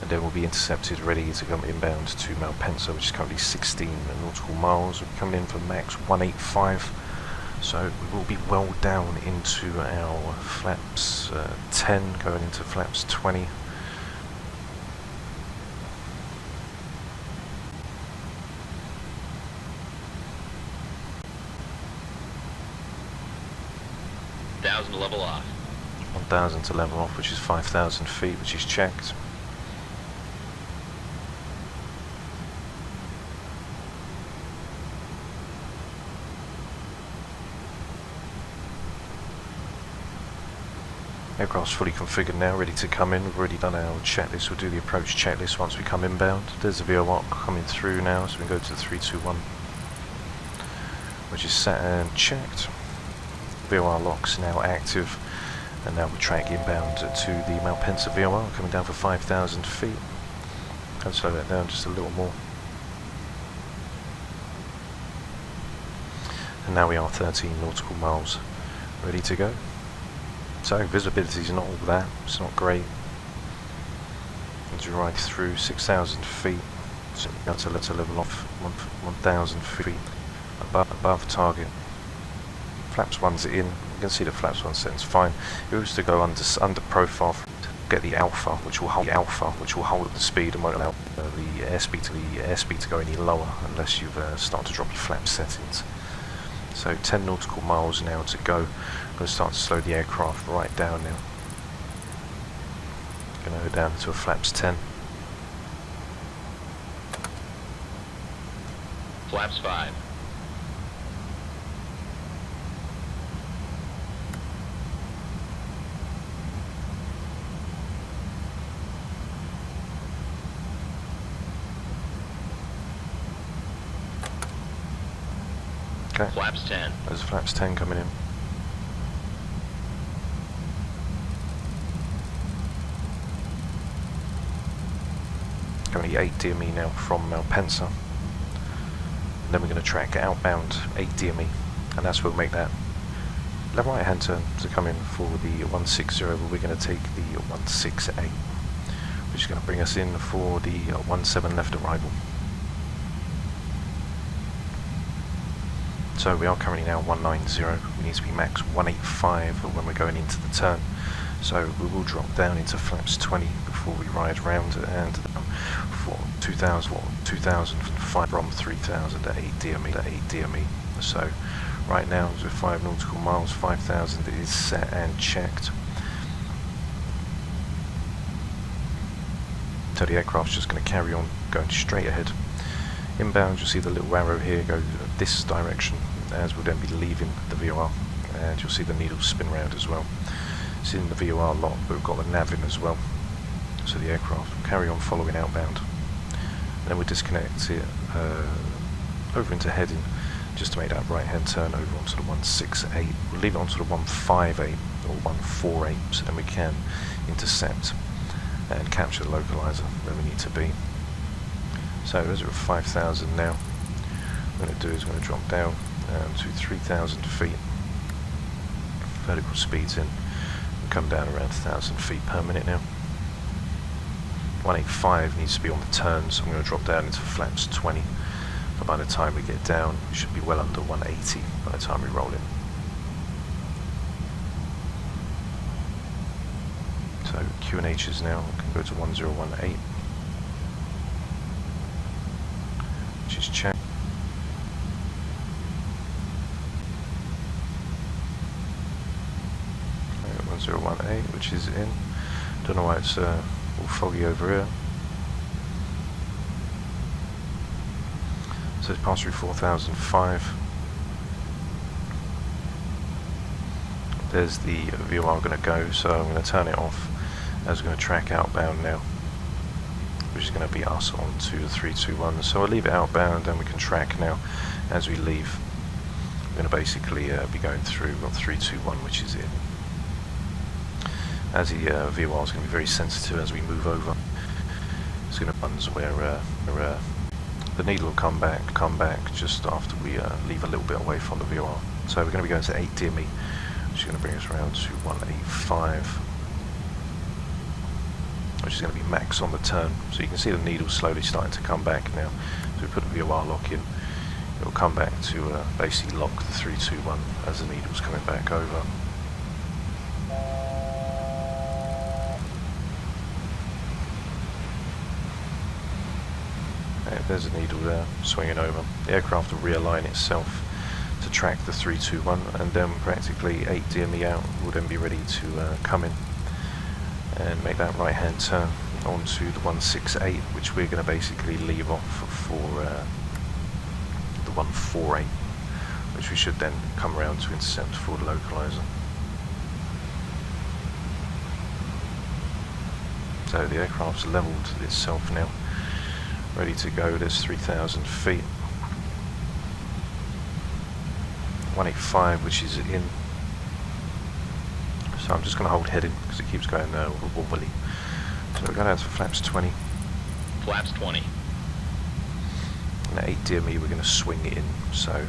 and then we'll be intercepted, ready to come inbound to Malpensa, which is currently 16 nautical miles. We're coming in for max 185, so we will be well down into our flaps 10, going into flaps 20. To level off. 1,000 to level off, which is 5,000 feet, which is checked. Aircraft's fully configured now, ready to come in. We've already done our checklist. We'll do the approach checklist once we come inbound. There's the VOR coming through now, so we can go to the 321, which is set and checked. VOR locks now active, and now we track inbound to the Malpensa VOR, coming down for 5,000 feet. Can slow that down just a little more. And now we are 13 nautical miles, ready to go. So visibility is not all that, it's not great. As we ride through 6,000 feet, so we're going to level off 1,000 feet above target. Flaps 1's in. You can see the flaps 1 setting's fine. It was to go under profile to get the alpha, which will hold the speed and won't allow the airspeed to go any lower unless you've started to drop your flap settings. So 10 nautical miles now to go. I'm going to start to slow the aircraft right down now. Going to go down to a flaps 10. Flaps 5. Okay. Flaps 10. There's flaps 10 coming in. Currently 8 DME now from Malpensa. And then we're going to track outbound 8 DME, and that's where we'll make that left right hand turn to come in for the 160, but we're going to take the 168, which is going to bring us in for the 17 left arrival. So we are currently now 190, we need to be max 185 when we're going into the turn. So we will drop down into flaps 20 before we ride round, and for 2005 from 3000 at 8 DME. So right now with 5 nautical miles, 5000 is set and checked. So the aircraft's just going to carry on going straight ahead. Inbound, you'll see the little arrow here go this direction, as we'll then be leaving the VOR, and you'll see the needle spin round as well. It's in the VOR lock, but we've got the nav in as well, so the aircraft will carry on following outbound. And then we'll disconnect it over into heading, just to make that right hand turn over onto the 168. We'll leave it onto the 158 or 148, so then we can intercept and capture the localizer where we need to be. So as we're at 5000 now, what I'm going to do is I'm going to drop down to 3000 feet, vertical speeds in, and come down around 1000 feet per minute now. 185 needs to be on the turn, so I'm going to drop down into flaps 20, but by the time we get down we should be well under 180 by the time we roll in. So QNHs now, we can go to 1018, which is checked. 1018, which is in. Don't know why it's all foggy over here. So it's passed through 4005. There's the VOR going to go, so I'm going to turn it off as we're going to track outbound now, which is going to be us onto the 321. So I'll leave it outbound and we can track now as we leave. We're going to basically be going through 321, which is in. As the VOR is going to be very sensitive as we move over, it's going to runs where the needle will come back just after we leave a little bit away from the VOR. So we're going to be going to 8 DME, which is going to bring us around to 185, which is going to be max on the turn. So you can see the needle slowly starting to come back now. So we put the VOR lock in, it will come back to basically lock the 321 as the needle's coming back over. There's a needle there, swinging over. The aircraft will realign itself to track the 321, and then practically 8 DME out will then be ready to come in and make that right hand turn onto the 168, which we're going to basically leave off for the 148, which we should then come around to intercept for the localizer. So the aircraft's leveled itself now, ready to go. There's 3000 feet, 185, which is in. So I'm just going to hold heading because it keeps going wobbly. So we're going down to flaps 20. Flaps 20. And at 8 DME we're going to swing in. So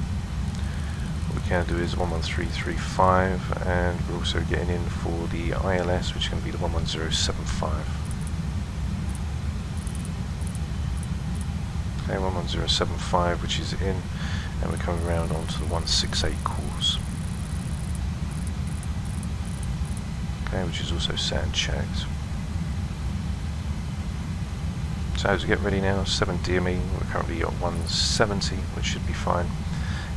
what we can do is 11335, and we're also getting in for the ILS, which is going to be the 11075. Okay, 11075, which is in, and we're coming around onto the 168 course. Okay, which is also set and checked. So as we get ready now, 7 DME, we're currently at 170, which should be fine.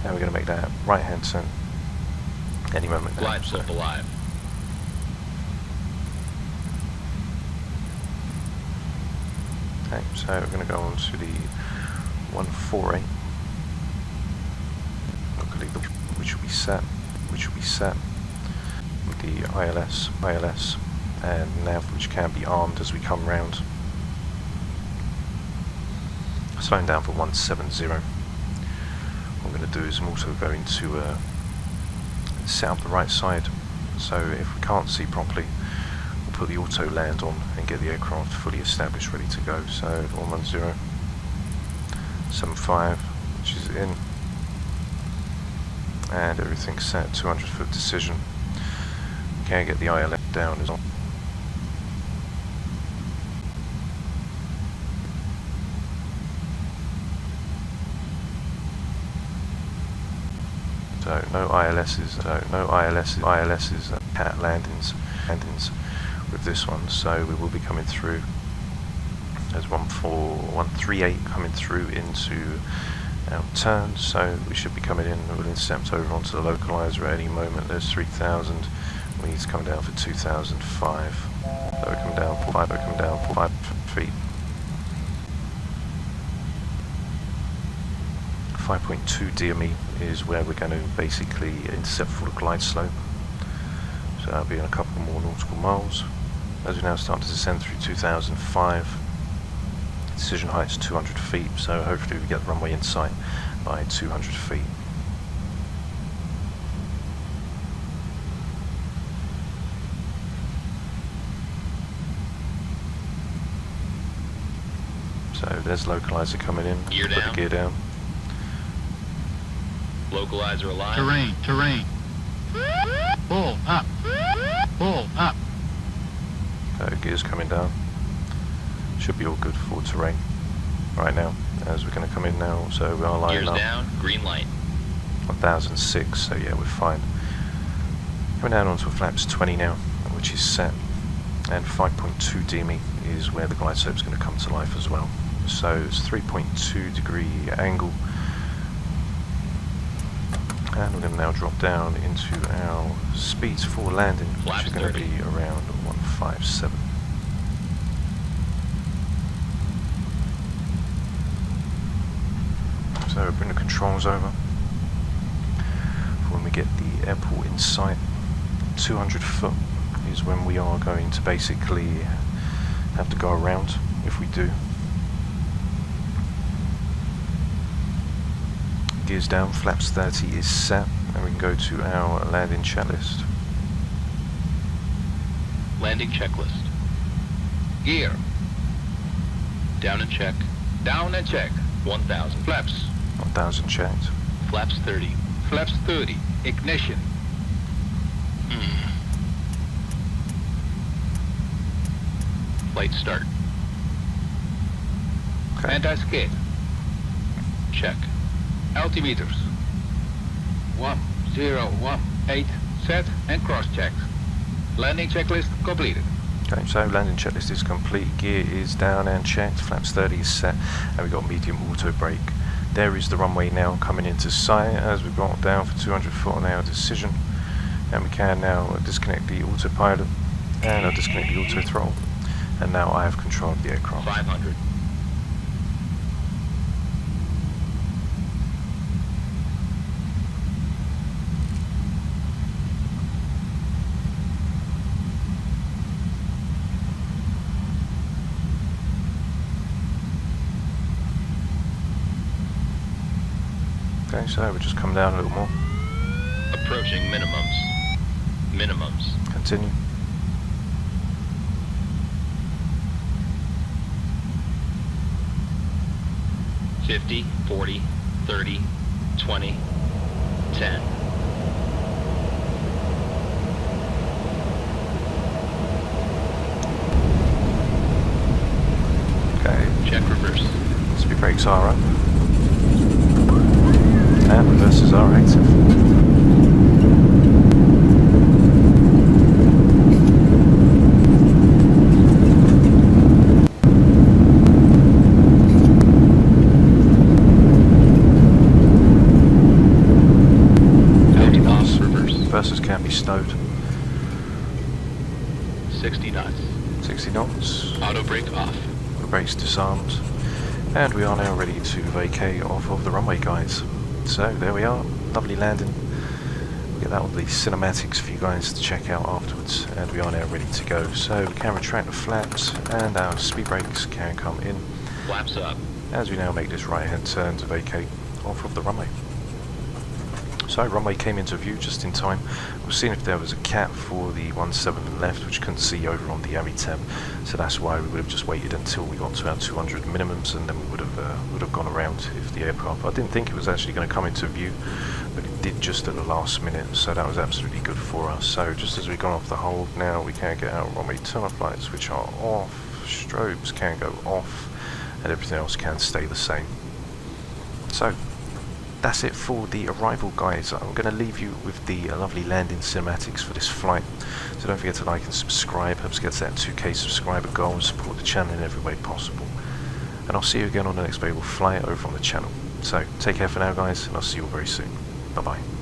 Now we're going to make that right hand turn any moment now. Glide slope alive. Okay, so we're going to go on to the 148, which will be set, with the ILS, and nav, which can be armed as we come round. Slowing down for 170. What I'm going to do is I'm also going to set up the right side, so if we can't see properly, we'll put the auto land on and get the aircraft fully established, ready to go. So 11075, which is in, and everything's set 200 foot decision. Can get the ILS down as well. So no ILSs, cat landings with this one, so we will be coming through. There's 138 coming through into our turn, so we should be coming in. We'll intercept over onto the localizer at any moment. There's 3,000. We need to come down for 2005. So we come down for 5 feet. 5.2 DME is where we're going to basically intercept for the glide slope. So that'll be in a couple more nautical miles. As we now start to descend through 2005, decision height is 200 feet, so hopefully we get the runway in sight by 200 feet. So there's localizer coming in, Gear put down. the gear down. Localizer alive. Terrain. Pull up. So gears coming down. Should be all good for terrain right now, as we're going to come in now, so we are lining Gears up. down, green light. 1006, so yeah, we're fine. Coming down onto flaps 20 now, which is set, and 5.2 DME is where the glide slope is going to come to life as well. So it's 3.2 degree angle, and we're going to now drop down into our speeds for landing, which Flaps is going to 30. be around 157. So bring the controls over for when we get the airport in sight. 200 foot is when we are going to basically have to go around if we do. Gears down, flaps 30 is set, and we can go to our landing checklist. Landing checklist. Gear. Down and check. 1,000. Flaps. 1000 checked. Flaps 30. Flaps 30. Ignition. Flight start. Okay. Anti-skid. Check. Altimeters. 1018. Set and cross-checked. Landing checklist completed. Okay, so landing checklist is complete, gear is down and checked, flaps 30 is set, and we've got medium auto brake. There is the runway now coming into sight as we've got down for 200 foot on our decision, and we can now disconnect the autopilot, and I'll disconnect the auto throttle, and now I have control of the aircraft. 500. Okay, so we'll just come down a little more, Approaching minimums. continue. $50, $40, $30, $20, $10. Okay, Check reverse. speed brakes are up, and reverses are active. Reversers can be stowed. 60 knots. 60 knots. Auto brake off. The brakes disarmed, and we are now ready to vacate off of the runway, guys. So there we are, lovely landing. We'll get that on the cinematics for you guys to check out afterwards, and we are now ready to go. So we can retract the flaps, and our speed brakes can come in Flaps up. as we now make this right hand turn to vacate off of the runway. So runway came into view just in time. We've seen if there was a cap for the 17 left, which couldn't see over on the ARI-10, so that's why we would have just waited until we got to our 200 minimums, and then we would have gone around if the aircraft. I didn't think it was actually going to come into view, but it did just at the last minute, so that was absolutely good for us. So just as we've gone off the hold, now we can get our runway turn off lights, which are off, strobes can go off, and everything else can stay the same. So that's it for the arrival, guys. I'm going to leave you with the lovely landing cinematics for this flight. So don't forget to like and subscribe. Helps get to that 2K subscriber goal and support the channel in every way possible. And I'll see you again on the next available flight over on the channel. So take care for now, guys, and I'll see you all very soon. Bye bye.